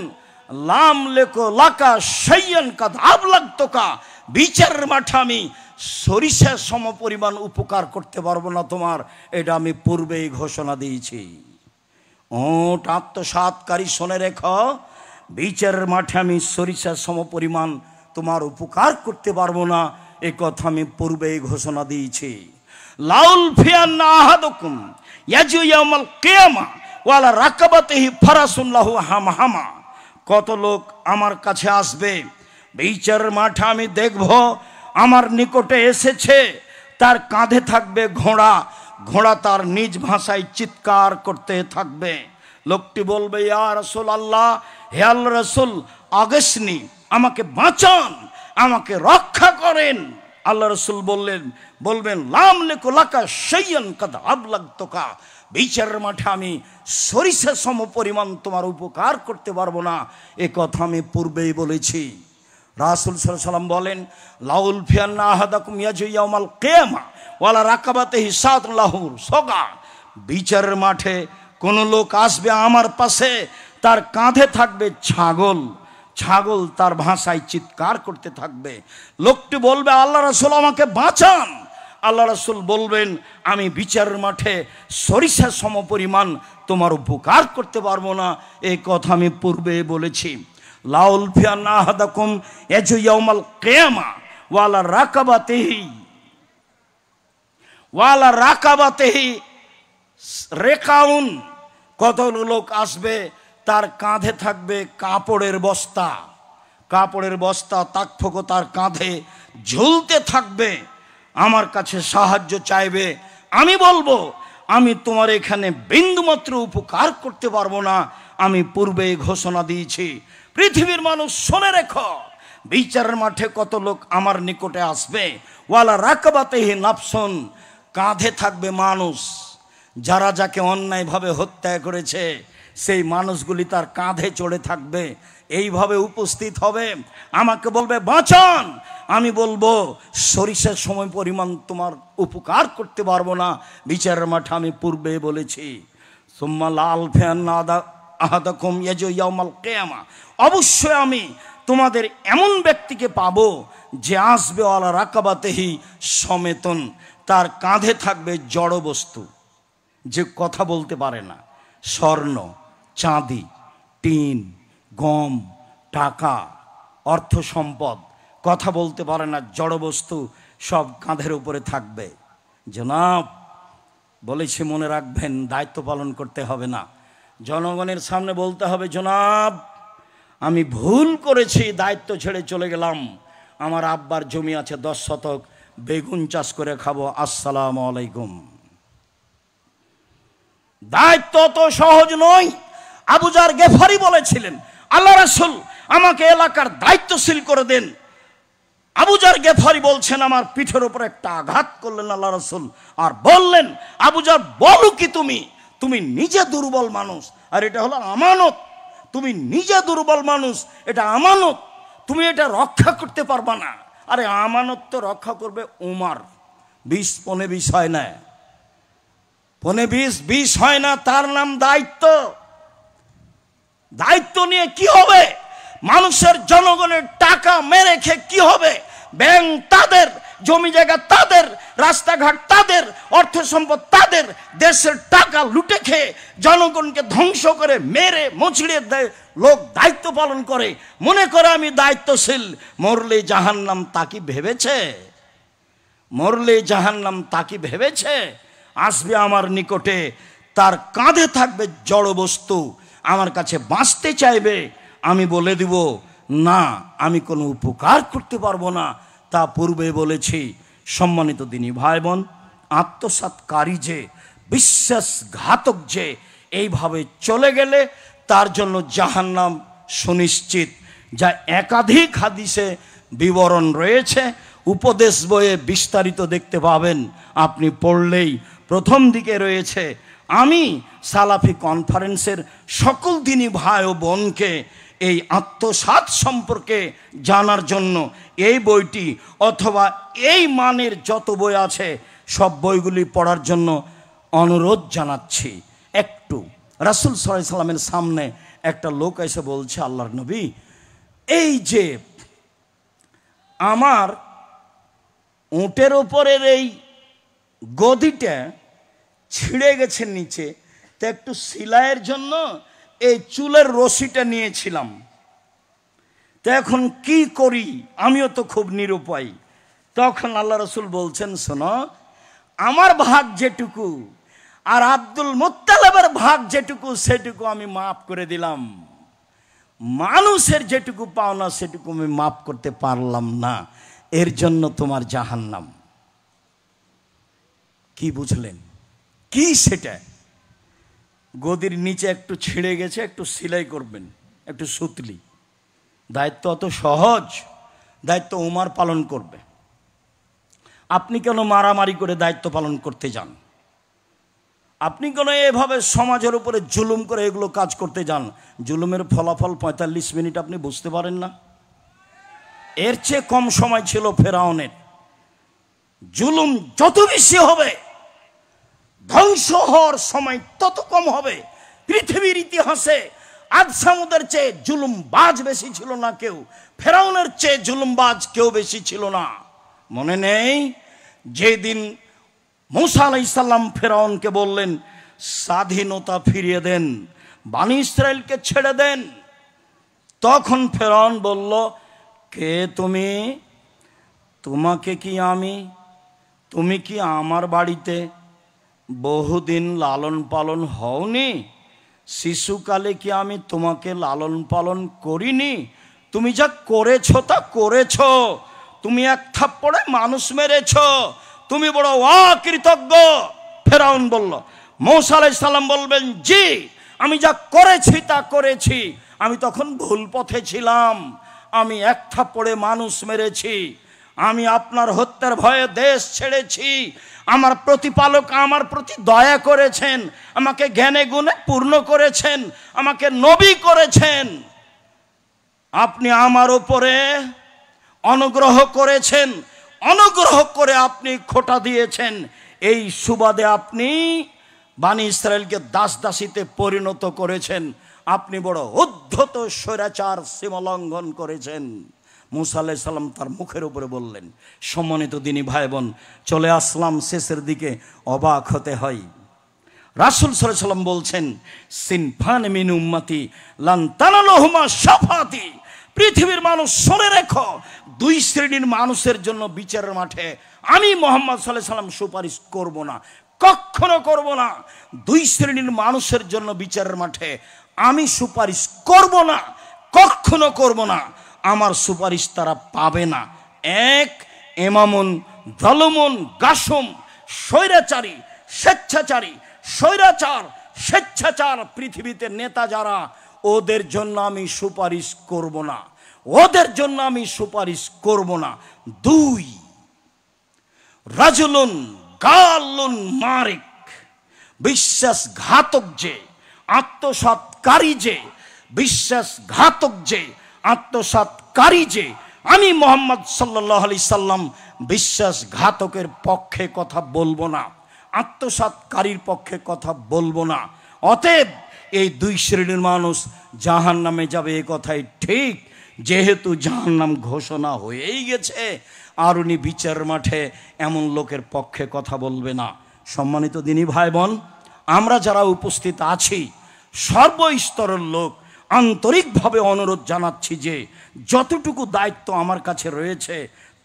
লাম লেকো লাকা শাইয়ান কাদ আবলাগতুকা, বিচারের মাঠে আমি সরিষার সমপরিমাণ উপকার করতে পারবো না তোমার, এটা আমি পূর্বেই ঘোষণা দিয়েছি। ওট আত্মসাৎকারী, শোনে রেখো, বিচারের মাঠে আমি সরিষার সমপরিমাণ তোমার উপকার করতে পারবো না, এ কথা আমি পূর্বেই ঘোষণা দিয়েছি। লাউল ফিয়ান্না আহাদুকুম ইয়াজিউ ইয়াউমাল কিয়ামা ওয়ালা রাকাবাতিহি ফারাসুন লাহু হামহামা। কত লোক আমার কাছে আসবে, বিচারের মাঠে আমি দেখব আমার নিকটে এসেছে, তার কাঁধে থাকবে ঘোড়া, ঘোড়া তার নিজ ভাষায় চিৎকার করতে থাকবে। লোকটি বলবে, ইয়া রাসূলুল্লাহ, হে আল্লাহ রাসূল, আগেসনি, আমাকে বাঁচান, আমাকে রক্ষা করেন। আল্লাহ রাসূল বলবেন, লাম লেকু লাকা শাইয়ান কাদ আবলাগতুকা, বিচারের মাঠে আমি সরিষা সম পরিমাণ তোমার উপকার করতে পারবো না, এ কথা আমি পূর্বেই বলেছি। রাসূল সাল্লাল্লাহু আলাইহি ওয়াসাল্লাম বলেন, লাউল ফিয়ান্না আহাদাকুম ইয়াজিউ ইয়াউমাল কিয়ামা ওয়ালা রাকাবাতিহি সাতun লাহু সগা, বিচারের মাঠে কোন লোক আসবে আমার পাশে, তার কাঁধে থাকবে ছাগল, ছাগল তার ভাষায় চিৎকার করতে থাকবে। লোকটি বলবে, আল্লাহ রাসূল, আমাকে বাঁচান। আল্লাহ রাসূল বলবেন, আমি বিচারের মাঠে সরিষার সমপরিমাণ তোমার উপকার করতে পারবো না, এই কথা আমি পূর্বে বলেছি। লাউল ফিয়ান্না আহাদাকুম ইয়াজিউ ইয়াউমাল কিয়ামা ওয়ালা রাকাবাতিহি রেকাউন, কত লোক আসবে, তার কাঁধে থাকবে কাপড়ের বস্তা, কাপড়ের বস্তা তাকফোকো তার কাঁধে ঝুলতে থাকবে, আমার কাছে সাহায্য চাইবে। আমি বলবো, আমি তোমার এখানে বিন্দুমাত্র উপকার করতে পারবো না, আমি পূর্বেই ঘোষণা দিয়েছি। পৃথিবীর মানুষ শোনে রেখো, বিচারের মাঠে কত লোক আমার নিকটে আসবে, ওয়ালা রাকাবাতিহি নাফসুন, কাঁধে থাকবে মানুষ, যারা যাকে অন্যায়ভাবে হত্যা করেছে সেই মানুষগুলি তার কাঁধে চড়ে থাকবে, এইভাবে উপস্থিত হবে, আমাকে বলবে, বাঁচান। আমি বলবো, সরিষার সময় পরিমাণ তোমার উপকার করতে পারবো না, বিচারের মাঠে আমি পূর্বে বলেছি। সুম্মা লাল ফিয়ান্না আহাদাকুম ইয়াজিউ ইয়াউমাল কিয়ামা, অবশ্যই আমি তোমাদের এমন ব্যক্তিকে পাবো যে আসবে ওয়ালা রাকাবাতিহি সমেতন, তার কাঁধে থাকবে জড় বস্তু, যে কথা বলতে পারে না, স্বর্ণ, চাঁদি, টিন, গম, টাকা, অর্থ সম্পদ, কথা বলতে পারে না, জড় বস্তু সব কাঁধের উপরে থাকবে। জনাব বলেছি, মনে রাখবেন, দায়িত্ব পালন করতে হবে না, জনগণের সামনে বলতে হবে, জনাব আমি ভুল করেছি, দায়িত্ব ছেড়ে চলে গেলাম, আমার আব্বার জমি আছে 10 শতক, বেগুন চাষ করে খাবো, আসসালামু আলাইকুম। দায়িত্ব তো সহজ নয়। আবু যার গেফারি বলেছিলেন, আল্লাহ রাসূল আমাকে এলাকার দায়িত্বশীল করে দেন। আবু যার গেফারি বলছেন, আমার পিঠের উপর একটা আঘাত করলেন আল্লাহ রাসূল, আর বললেন, আবু যার বলো কি, তুমি নিজে দুর্বল মানুষ, আর এটা হলো আমানত, তুমি নিজে দুর্বল মানুষ, এটা আমানত, তুমি এটা রক্ষা করতে পারবা না। আরে আমানত তো রক্ষা করবে উমার। 20 হয় না, 20 হয় না, তার নাম দায়িত্ব। দায়িত্ব নিয়ে কি হবে? মানুষের জনগণের টাকা মেরে খেয়ে কি হবে? ব্যাংক তাদের, জমি জায়গা তাদের, রাস্তাঘাট তাদের, অর্থ সম্পদ তাদের। দেশের টাকা লুটে খেয়ে জনগণকে ধ্বংস করে মেরে মুচড়িয়ে দেয় লোক, দায়িত্ব পালন করে, মনে করে আমি দায়িত্বশীল। মরলে জাহান্নাম তা কি ভেবেছে? মরলে জাহান্নাম তা কি ভেবেছে? আসবে আমার নিকটে, তার কাঁধে থাকবে জড় বস্তু, আমার কাছে বাঁচতে চাইবে, আমি বলে দিব না, আমি কোনো উপকার করতে পারবো না। তা পূর্বে বলেছি। সম্মানিত দিনী ভাই বোন, আত্মসাৎকারী যে, বিশ্বাসঘাতক যে এইভাবে চলে গেলে তার জন্য জাহান্নাম সুনিশ্চিত, যা একাধিক হাদিসে বিবরণ রয়েছে। উপদেশ বইয়ে বিস্তারিত দেখতে পাবেন, আপনি পড়লেই প্রথম দিকে রয়েছে। আমি সালাফি কনফারেন্সের সকল দিনী ভাই ও বোনকে এই আত্মসাৎ সম্পর্কে জানার জন্য এই বইটি অথবা এই মানের যত বই আছে সব বইগুলি পড়ার জন্য অনুরোধ জানাচ্ছি। একটু রাসূল সাল্লাল্লাহু আলাইহি সাল্লামের সামনে একটা লোক এসে বলছে, আল্লাহর নবী, এই যে আমার উটের ওপরের এই গদিটা ছিঁড়ে গেছে নিচে, তো একটু সেলাইয়ের জন্য এই চুলের রশিটা নিয়েছিলাম, তো এখন কি করি? আমিও তো খুব নিরুপায়। তখন আল্লাহ রাসূল বলছেন, শোনো, আমার ভাগ যেটুকু আর আব্দুল মুত্তালিবের ভাগ যেটুকু সেটুকু আমি মাফ করে দিলাম, মানুষের যেটুকু পাওনা সেটুকু আমি মাফ করতে পারলাম না, এর জন্য তোমার জাহান্নাম। কি বুঝলেন? কি সেটা? গদির নিচে একটু ছিঁড়ে গেছে, একটু সেলাই করবেন, একটু সুতলি। দায়িত্ব অত সহজ? দায়িত্ব উমার পালন করবে। আপনি কেন মারামারি করে দায়িত্ব পালন করতে যান? আপনি কেন এভাবে সমাজের উপরে জুলুম করে এগুলো কাজ করতে যান? জুলুমের ফলাফল 45 মিনিট আপনি বুঝতে পারেন না? এর চেয়ে কম সময় ছিল ফেরাউনের। জুলুম যত বেশি হবে, ধ্বংস হওয়ার সময় তত কম হবে। পৃথিবীর ইতিহাসে আদ সামুদের চেয়ে জুলুমবাজ বেশি ছিল না কেউ, ফেরাউনের চেয়ে জুলুমবাজ কেউ বেশি ছিল না। মনে নেই যেদিন মূসা আলাইহিস সালাম ফেরাউনকে বললেন, স্বাধীনতা ফিরিয়ে দেন, বনী ইসরাইলকে ছেড়ে দেন, তখন ফেরাউন বলল, কে তুমি? তোমাকে কি আমি, তুমি কি আমার বাড়িতে বহুদিন লালন পালন হওনি? শিশুকালে কি আমি তোমাকে লালন পালন করিনি? তুমি যা করেছো তা করেছো। তুমি এক থাপ্পড়ে মানুষ মেরেছো, তুমি বড় অকৃতজ্ঞ। ফেরাউন বলল, মূসা আলাইহিস সালাম বলবেন, জি, আমি যা করেছি তা করেছি, আমি তখন ভুল পথে ছিলাম, আমি এক থাপ্পড়ে মানুষ মেরেছি, আমি আপনার হত্যার ভয়ে দেশ ছেড়েছি, আমার প্রতিপালক আমার প্রতি দয়া করেছেন, আমাকে জ্ঞানে গুণে পূর্ণ করেছেন, আমাকে নবী করেছেন, আপনি আমার উপরে অনুগ্রহ করেছেন, অনুগ্রহ করে আপনি খোঁটা দিয়েছেন, এই সুবাদে আপনি বনী ইসরাইলকে দাস দাসীতে পরিণত করেছেন, আপনি বড় উদ্ধত স্বৈরাচার সীমালঙ্ঘন করেছেন। মূসা আলাইহিস সালাম তার মুখের উপরে বললেন। সম্মানিত দিনী ভাই বোন, চলে আসলাম শেষের দিকে, অবাক হতে হয়। রাসূল সাল্লাল্লাহু আলাইহি ওয়াসাল্লাম বলছেন, সিনফান মিন উম্মতি লান তানালুহুমা শাফাতি, পৃথিবীর মানুষ শুনে রেখো, 2 শ্রেণীর মানুষের জন্য বিচারের মাঠে আমি মুহাম্মদ সাল্লাল্লাহু আলাইহি ওয়াসাল্লাম সুপারিশ করব না, কখনো করব না। 2 শ্রেণীর মানুষের জন্য বিচারের মাঠে আমি সুপারিশ করব না, কখনো করব না, আমার সুপারিশ তারা পাবে না। এক, ইমামুন যালুমুন গাসুম, স্বৈরাচারী, স্বেচ্ছাচারী, স্বৈরাচার, স্বেচ্ছাচার পৃথিবীতে নেতা যারা, ওদের জন্য আমি সুপারিশ করব না, ওদের জন্য আমি সুপারিশ করব না। 2, রাজুলুন গালুন মারিক, বিশ্বাসঘাতক যে, আত্মসাৎকারী যে, বিশ্বাসঘাতক যে, আত্মসাৎ আত্মসাৎকারী যে আমি মুহাম্মদ সাল্লাল্লাহু আলাইহি সাল্লাম বিশ্বাসঘাতকের পক্ষে কথা বলবো না, আত্মসাৎকারীর পক্ষে কথা বলবো না। অতএব এই দুই শ্রেণীর মানুষ জাহান্নামে যাবে, এ কথাই ঠিক। যেহেতু জাহান্নাম ঘোষণা হয়েই গেছে, আর উনি বিচার মাঠে এমন লোকের পক্ষে কথা বলবে না। সম্মানিত দিনী ভাই বোন, আমরা যারা উপস্থিত আছি সর্বস্তরের লোক আন্তরিকভাবে অনুরোধ জানাচ্ছি যে যতটুকু দায়িত্ব আমার কাছে রয়েছে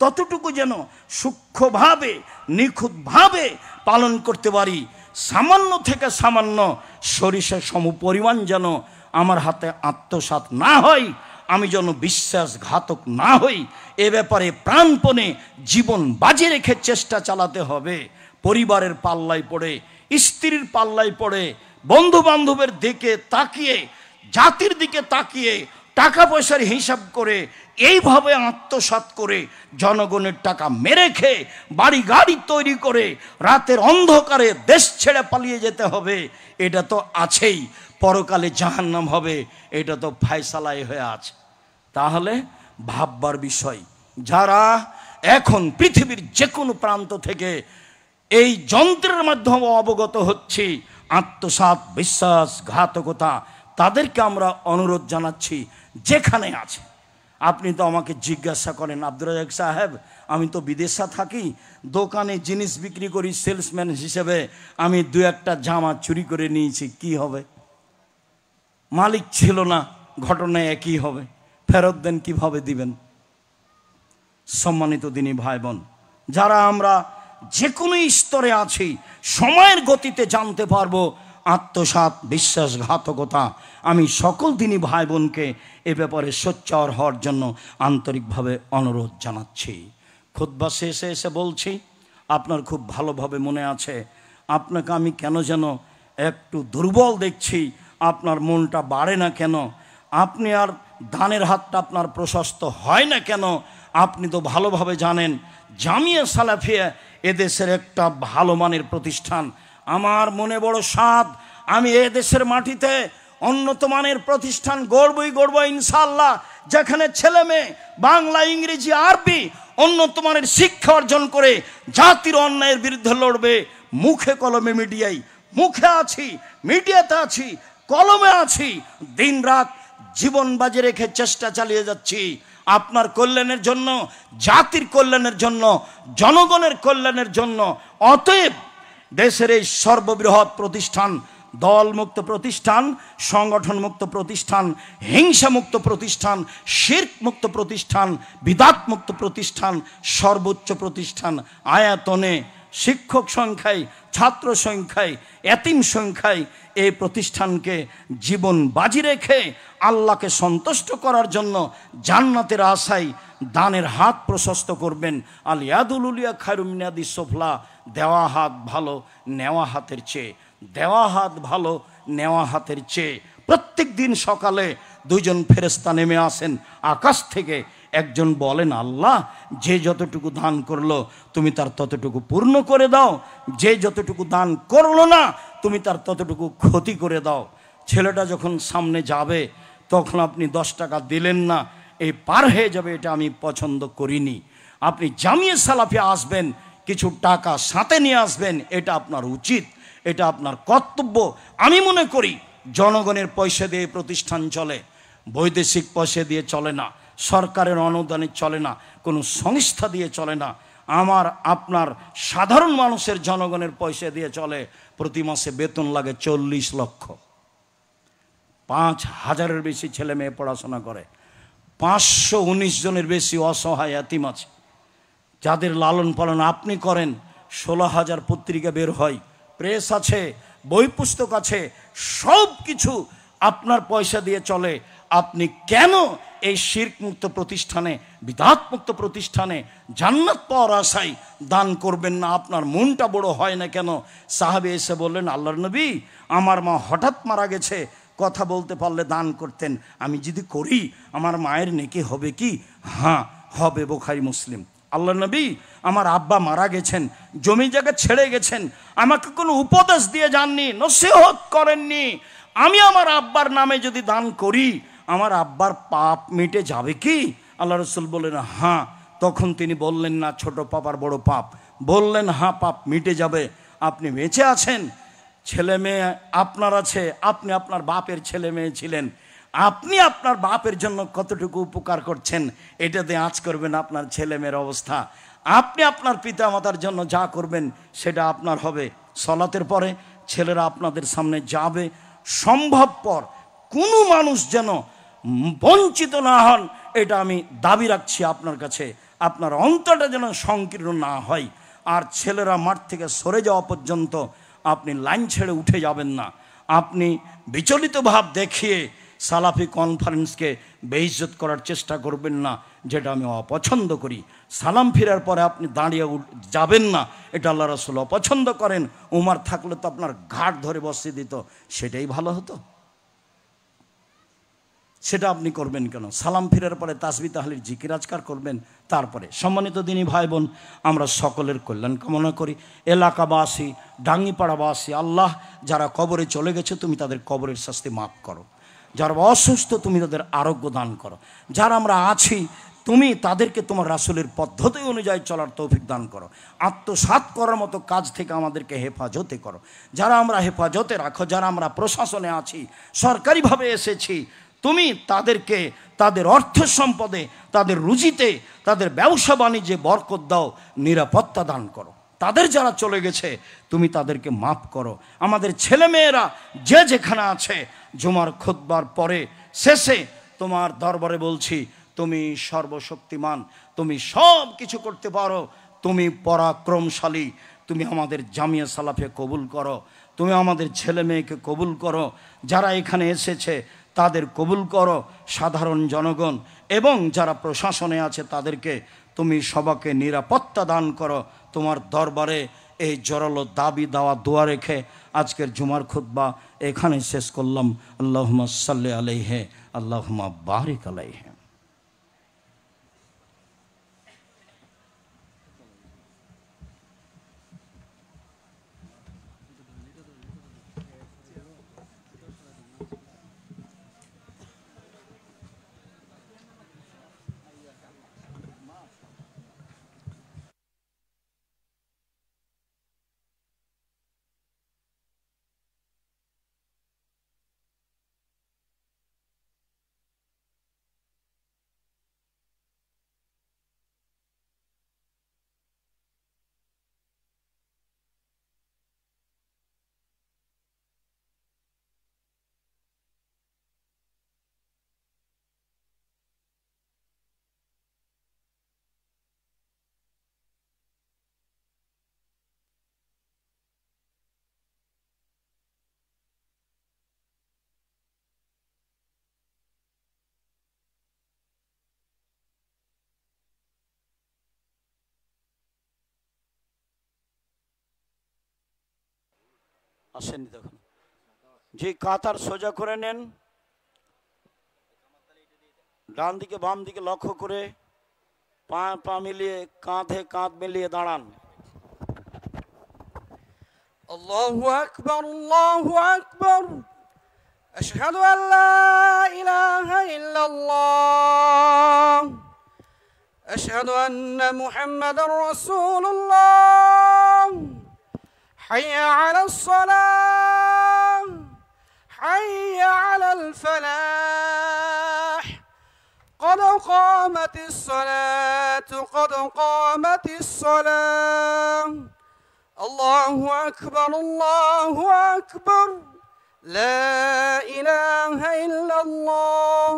ততটুকু যেন সূক্ষ্মভাবে নিখুঁতভাবে পালন করতে পারি। সামান্য থেকে সামান্য সরিষার সমপরিমাণ যেন আমার হাতে আত্মসাৎ না হয়, আমি যেন বিশ্বাসঘাতক না হই, এ ব্যাপারে প্রাণপণে জীবন বাজি রেখে চেষ্টা চালাতে হবে। পরিবারের পাল্লায় পড়ে, স্ত্রীর পাল্লায় পড়ে, বন্ধু বান্ধবের দিকে তাকিয়ে, জাতির দিকে তাকিয়ে, টাকা পয়সার হিসাব করে, এইভাবে আত্মসাৎ করে জনগণের টাকা মেরে খেয়ে বাড়ি গাড়ি তৈরি করে রাতের অন্ধকারে দেশ ছেড়ে পালিয়ে যেতে হবে, এটা তো আছেই। পরকালে জাহান্নাম হবে, এটা তো ফায়সালাই হয়ে আছে। তাহলে ভাববার বিষয়, যারা এখন পৃথিবীর যে কোনো প্রান্ত থেকে এই যন্ত্রের মাধ্যমে অবগত হচ্ছি আত্মসাৎ, বিশ্বাসঘাতকতা, তাদেরকে আমরা অনুরোধ জানাচ্ছি যেখানে আছে। আপনি তো আমাকে জিজ্ঞাসা করেন, আব্দুর রাজ্জাক সাহেব আমি তো বিদেশে থাকি, দোকানে জিনিস বিক্রি করি, সেলসম্যান হিসেবে আমি দু একটা জামা চুরি করে নিয়েছি, কি হবে? মালিক ছিল না, ঘটনা একই হবে, ফেরত দেন, কিভাবে দিবেন? সম্মানিত দিনী ভাই বোন, যারা আমরা যে কোনো স্তরে আছি সময়ের গতিতে জানতে পারবো আত্মসাৎ, বিশ্বাসঘাতকতা। আমি সকল দিনী ভাই বোনকে এ ব্যাপারে সোচ্চার হওয়ার জন্য আন্তরিকভাবে অনুরোধ জানাচ্ছি। খুতবা শেষে এসে বলছি, আপনার খুব ভালোভাবে মনে আছে, আপনাকে আমি কেন যেন একটু দুর্বল দেখছি, আপনার মনটা বাড়ে না কেন? আপনি আর দানের হাতটা আপনার প্রশস্ত হয় না কেন? আপনি তো ভালোভাবে জানেন জামিয়া সালাফিয়া এদেশের একটা ভালো মানের প্রতিষ্ঠান। আমার মনে বড় সাধ, আমি এদেশের মাটিতে উন্নত মানের প্রতিষ্ঠান গড়বই গড়ব ইনশাআল্লাহ, যেখানে ছেলে মেয়ে বাংলা, ইংরেজি, আরবি উন্নত মানের শিক্ষা অর্জন করে জাতির অন্যায়ের বিরুদ্ধে লড়বে। মুখে কলমে মিডিয়ায়, মুখে আছি, মিডিয়াতে আছি, কলমে আছি, দিন রাত জীবন বাজি রেখে চেষ্টা চালিয়ে যাচ্ছি আপনার কল্যাণের জন্য, জাতির কল্যাণের জন্য, জনগণের কল্যাণের জন্য। অতএব দেশের এই সর্ববৃহৎ প্রতিষ্ঠান, দলমুক্ত প্রতিষ্ঠান, সংগঠন মুক্ত প্রতিষ্ঠান, হিংসা মুক্ত প্রতিষ্ঠান, শিরক মুক্ত প্রতিষ্ঠান, বিদাত মুক্ত প্রতিষ্ঠান, সর্বোচ্চ প্রতিষ্ঠান আয়াতনে, শিক্ষক সংখ্যায়, ছাত্র সংখ্যায়, এতিম সংখ্যায়, এই প্রতিষ্ঠানকে জীবন বাজি রেখে আল্লাহকে সন্তুষ্ট করার জন্য জান্নাতের আশায় দানের হাত প্রশস্ত করবেন। আল ইয়াদুল উলিয়া খায়রুম মিন ইয়াদিস সুফলা, দেওয়া হাত ভালো নেওয়া হাতের চেয়ে, দেওয়া হাত ভালো নেওয়া হাতের চেয়ে। প্রত্যেক দিন সকালে দুইজন ফেরেশতা নেমে আসেন আকাশ থেকে, একজন বলেন, আল্লাহ যে যতটুকু দান করলো তুমি তার ততটুকু পূর্ণ করে দাও, যে যতটুকু দান করলো না তুমি তার ততটুকু ক্ষতি করে দাও। ছেলেটা যখন সামনে যাবে তখন আপনি 10 টাকা দিলেন না, এই পার হয়ে যাবে, এটা আমি পছন্দ করিনি। আপনি জামিয়া সালাফিয়া আসবেন, কিছু টাকা সাথে নিয়ে আসবেন, এটা আপনার উচিত, এটা আপনার কর্তব্য। আমি মনে করি জনগণের পয়সা দিয়ে প্রতিষ্ঠান চলে, বৈদেশিক পয়সা দিয়ে চলে না, সরকারের অনুদানে চলে না, কোনো সংস্থা দিয়ে চলে না, আমার আপনার সাধারণ মানুষের জনগণের পয়সা দিয়ে চলে। প্রতি মাসে বেতন লাগে 40 লক্ষ, 5,000-এর বেশি ছেলে মেয়ে পড়াশোনা করে, 519 জনের বেশি অসহায় এতিম আছে, যাদের লালন পালন আপনি করেন। 16,000 পত্রিকা বের হয়, প্রেস আছে, বই পুস্তক আছে, সব কিছু আপনার পয়সা দিয়ে চলে। আপনি কেন এই শিরক মুক্ত প্রতিষ্ঠানে, বিদআত মুক্ত প্রতিষ্ঠানে জান্নাত পাওয়ার আশায় দান করবেন না? আপনার মনটা বড় হয় না কেন? সাহাবী এসে বললেন, আল্লাহর নবী আমার মা হঠাৎ মারা গেছে, কথা বলতে পারলে দান করতেন, আমি যদি করি আমার মায়ের নেকি হবে কি? হ্যাঁ হবে, বুখারী মুসলিম। আল্লাহর নবী আমার আব্বা মারা গেছেন, জমি জায়গা ছেড়ে গেছেন, আমাকে কোনো উপদেশ দিয়ে যাননি, নসিহত করেননি, আমি আমার আব্বার নামে যদি দান করি আমার আব্বার পাপ মিটে যাবে কি? আল্লাহ রসুল বললেন হ্যাঁ। তখন তিনি বললেন না ছোট পাপ আর বড় পাপ, বললেন হ্যাঁ পাপ মিটে যাবে, আপনি বেঁচে আছেন, ছেলে মেয়ে আপনার আছে, আপনি আপনার বাপের ছেলে মেয়ে ছিলেন, আপনি আপনার বাপের জন্য কতটুকু উপকার করছেন এটা দিয়ে আঁচ করবেন আপনার ছেলে মেয়ের অবস্থা। আপনি আপনার পিতা মাতার জন্য যা করবেন সেটা আপনার হবে। সলাতের পরে ছেলেরা আপনাদের সামনে যাবে, সম্ভবপর কোনো মানুষ যেন বঞ্চিত না হন, এটা আমি দাবি রাখছি আপনার কাছে। আপনার অন্তরটা যেন সংকীর্ণ না হয়। আর ছেলেরা মাঠ থেকে সরে যাওয়া পর্যন্ত আপনি লাইন ছেড়ে উঠে যাবেন না। আপনি বিচলিত ভাব দেখিয়ে সালাফি কনফারেন্সকে বেইজ্জত করার চেষ্টা করবেন না, যেটা আমি অপছন্দ করি। সালাম ফিরার পরে আপনি দাঁড়িয়ে যাবেন না, এটা আল্লাহ রাসূল অপছন্দ করেন। উমার থাকলে তো আপনার ঘাট ধরে বসিয়ে দিত, সেটাই ভালো হতো। সেটা আপনি করবেন কেন? সালাম ফিরার পরে তাসবিহ তাহলিল জিকির আজকার করবেন। তারপরে সম্মানিত দিনী ভাই বোন, আমরা সকলের কল্যাণ কামনা করি। এলাকাবাসী, ডাঙ্গিপাড়াবাসী, আল্লাহ যারা কবরে চলে গেছে তুমি তাদের কবরের শাস্তি মাফ করো, যারা অসুস্থ তুমি তাদের আরোগ্য দান করো, যারা আমরা আছি তুমি তাদেরকে তোমার রাসূলের পদ্ধতি অনুযায়ী চলার তৌফিক দান করো, আত্মসাৎ করার মতো কাজ থেকে আমাদেরকে হেফাজতে করো। যারা আমরা হেফাজতে রাখো, যারা আমরা প্রশাসনে আছি, সরকারিভাবে এসেছি, তুমি তাদেরকে তাদের অর্থ সম্পদে, তাদের রুজিতে, তাদের ব্যবসা বাণিজ্যে বরকত দাও, নিরাপত্তা দান করো। তাদের যারা চলে গেছে তুমি তাদেরকে মাফ করো। আমাদের ছেলেমেয়েরা যে যেখানে আছে জুমার খুতবার পরে শেষে তোমার দরবারে বলছি, তুমি সর্বশক্তিমান, তুমি সব কিছু করতে পারো, তুমি পরাক্রমশালী, তুমি আমাদের জামিয়া সালাফে কবুল করো, তুমি আমাদের ছেলে মেয়েকে কবুল করো, যারা এখানে এসেছে তাদের কবুল করো, সাধারণ জনগণ এবং যারা প্রশাসনে আছে তাদেরকে তুমি সবাইকে নিরাপত্তা দান করো। তোমার দরবারে এই জোরালো দাবি দেওয়া দোয়া রেখে আজকের জুমার খুতবা এখানে শেষ করলাম। আল্লাহুম্মা সাল্লি আলাইহি, আল্লাহুম্মা বারিক আলাইহি। আসেননি তখন, যে কাতার সোজা করে নেন, ডান দিকে বাম দিকে লক্ষ্য করে পা পা মিলিয়ে কাঁধে কাঁধ মিলিয়ে দাঁড়ান। আল্লাহু আকবার, আল্লাহু আকবার, আশহাদু আল্লা ইলাহা ইল্লাল্লাহ, আশহাদু আন্না মুহাম্মাদার রাসূলুল্লাহ, হাইয়া আলাস সালাহ, হাইয়া আলাল ফালাহ, قد قامت الصلاة، قد قامت الصلاة، الله أكبر، الله أكبر، لا إله إلا الله।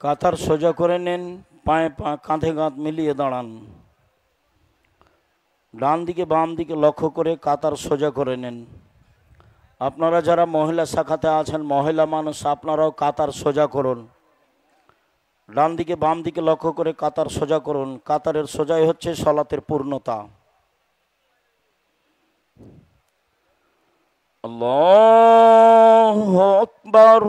কাতার সোজা করে নেন, পায়ে পা কাঁধে কাঁধ মিলিয়ে দাঁড়ান, ডান দিকে বাম দিকে লক্ষ্য করে কাতার সোজা করে নেন। আপনারা যারা মহিলা শাখাতে আছেন, মহিলা মানুষ, আপনারাও কাতার সোজা করুন, ডান দিকে বাম দিকে লক্ষ্য করে কাতার সোজা করুন। কাতারের সোজাই হচ্ছে সলাতের পূর্ণতা। আল্লাহু আকবার।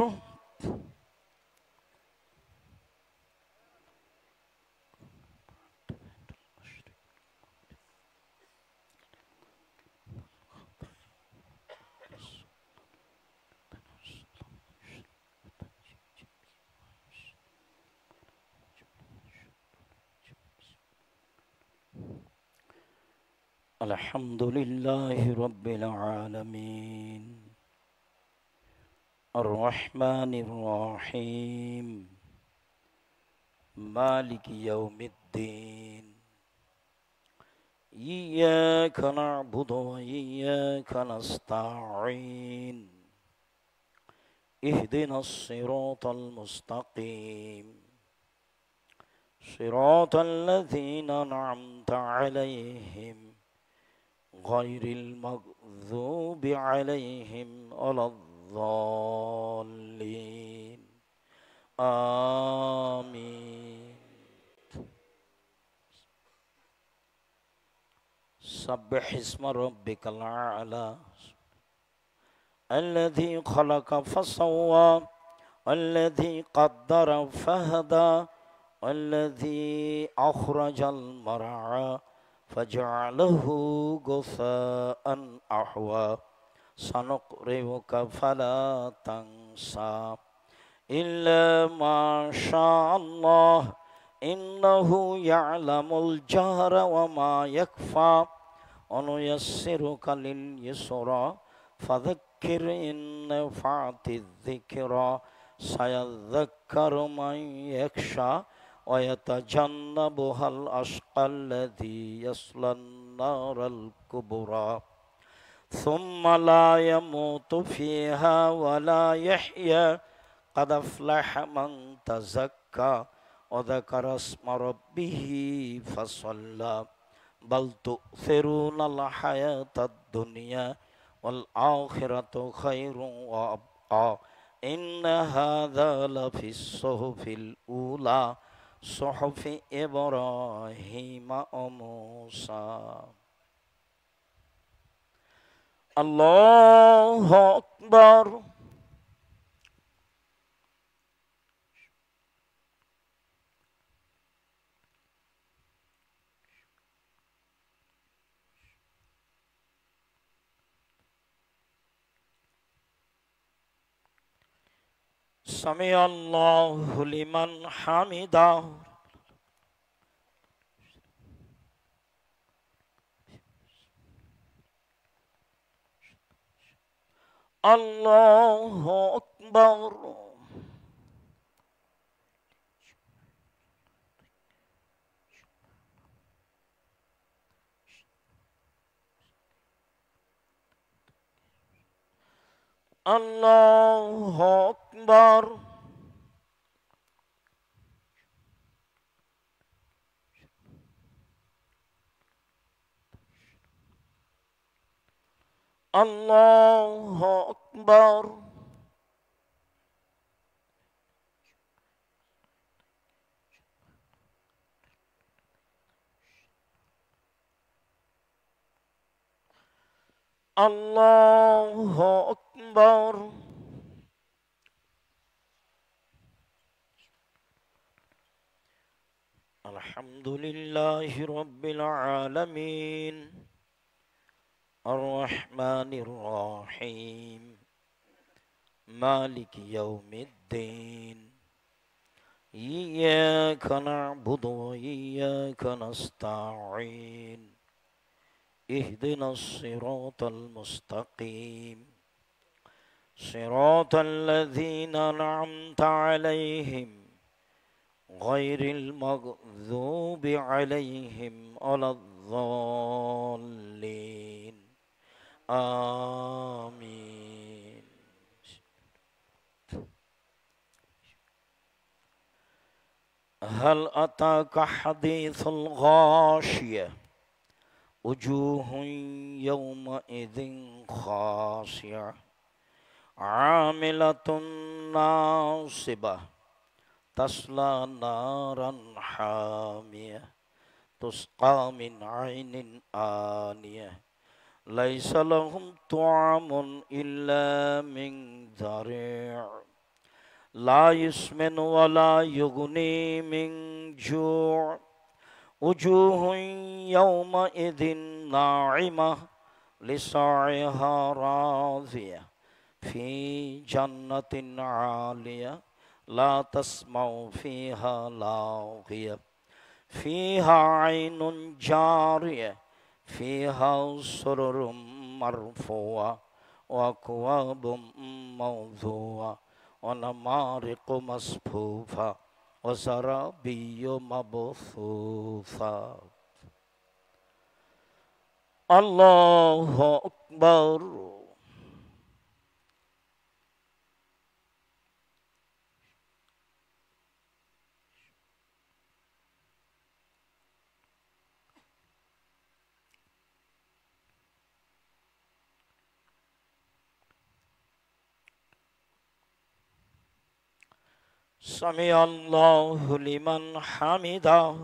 الحمد لله رب العالمين الرحمن الرحيم مالك يوم الدين إياك نعبد وإياك نستعين اهدنا الصراط المستقيم صراط الذين أنعمت عليهم غير المغضوب عليهم ولا الضالين آمين سبح اسم ربك الأعلى الذي خلق فسوى والذي قدر فهدى والذي أخرج المرعى فجعله غثاء أحوى سنقرئك فلا تنسى إلا ما شاء الله إنه يعلم الجهر وما يخفى ونيسرك لليسرى فذكر إن نفعت الذكرى سيذكر من يخشى ويتجنبها الأشقى الذي يصلى النار الكبرى ثم لا يموت فيها ولا يحيا قد أفلح من تزكى وذكر اسم ربه فصلى بل تؤثرون الحياة الدنيا والآخرة خير وأبقى إن هذا لفي الصحف الأولى صحف إبراهيم وموسى الله أكبر سمع الله لمن حمده الله أكبر الله أكبر الله أكبر الله أكبر الحمد لله رب العالمين الرحمن الرحيم مالك يوم الدين إياك نعبد وإياك نستعين اهدنا الصراط المستقيم صراط الذين أنعمت عليهم غير المغضوب عليهم ولا الضالين آمين هل أتاك حديث الغاشية وجوه يومئذ خاشعة عاملة ناصبة تصلى نارا حامية تسقى من عين آنية ليس لهم طعام إلا من ضريع لا يسمن ولا يغني من جوع وجوه يومئذ ناعمة لسعيها راضية في جنة عالية لا تسمع فيها لاغية فيها عين جارية فيها سرر مرفوعة وأكواب موضوعة ونمارق مصفوفة وزرابي مبثوثة الله أكبر سمع الله لمن حمده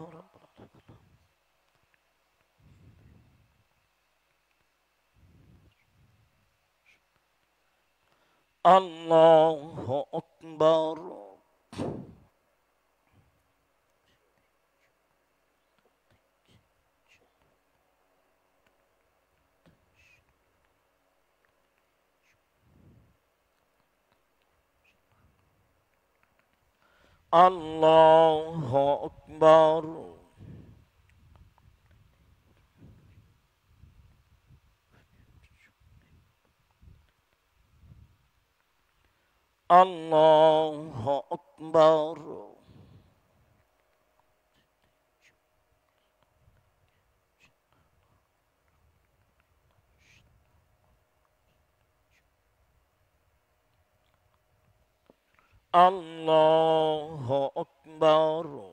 الله أكبر الله أكبر الله أكبر الله أكبر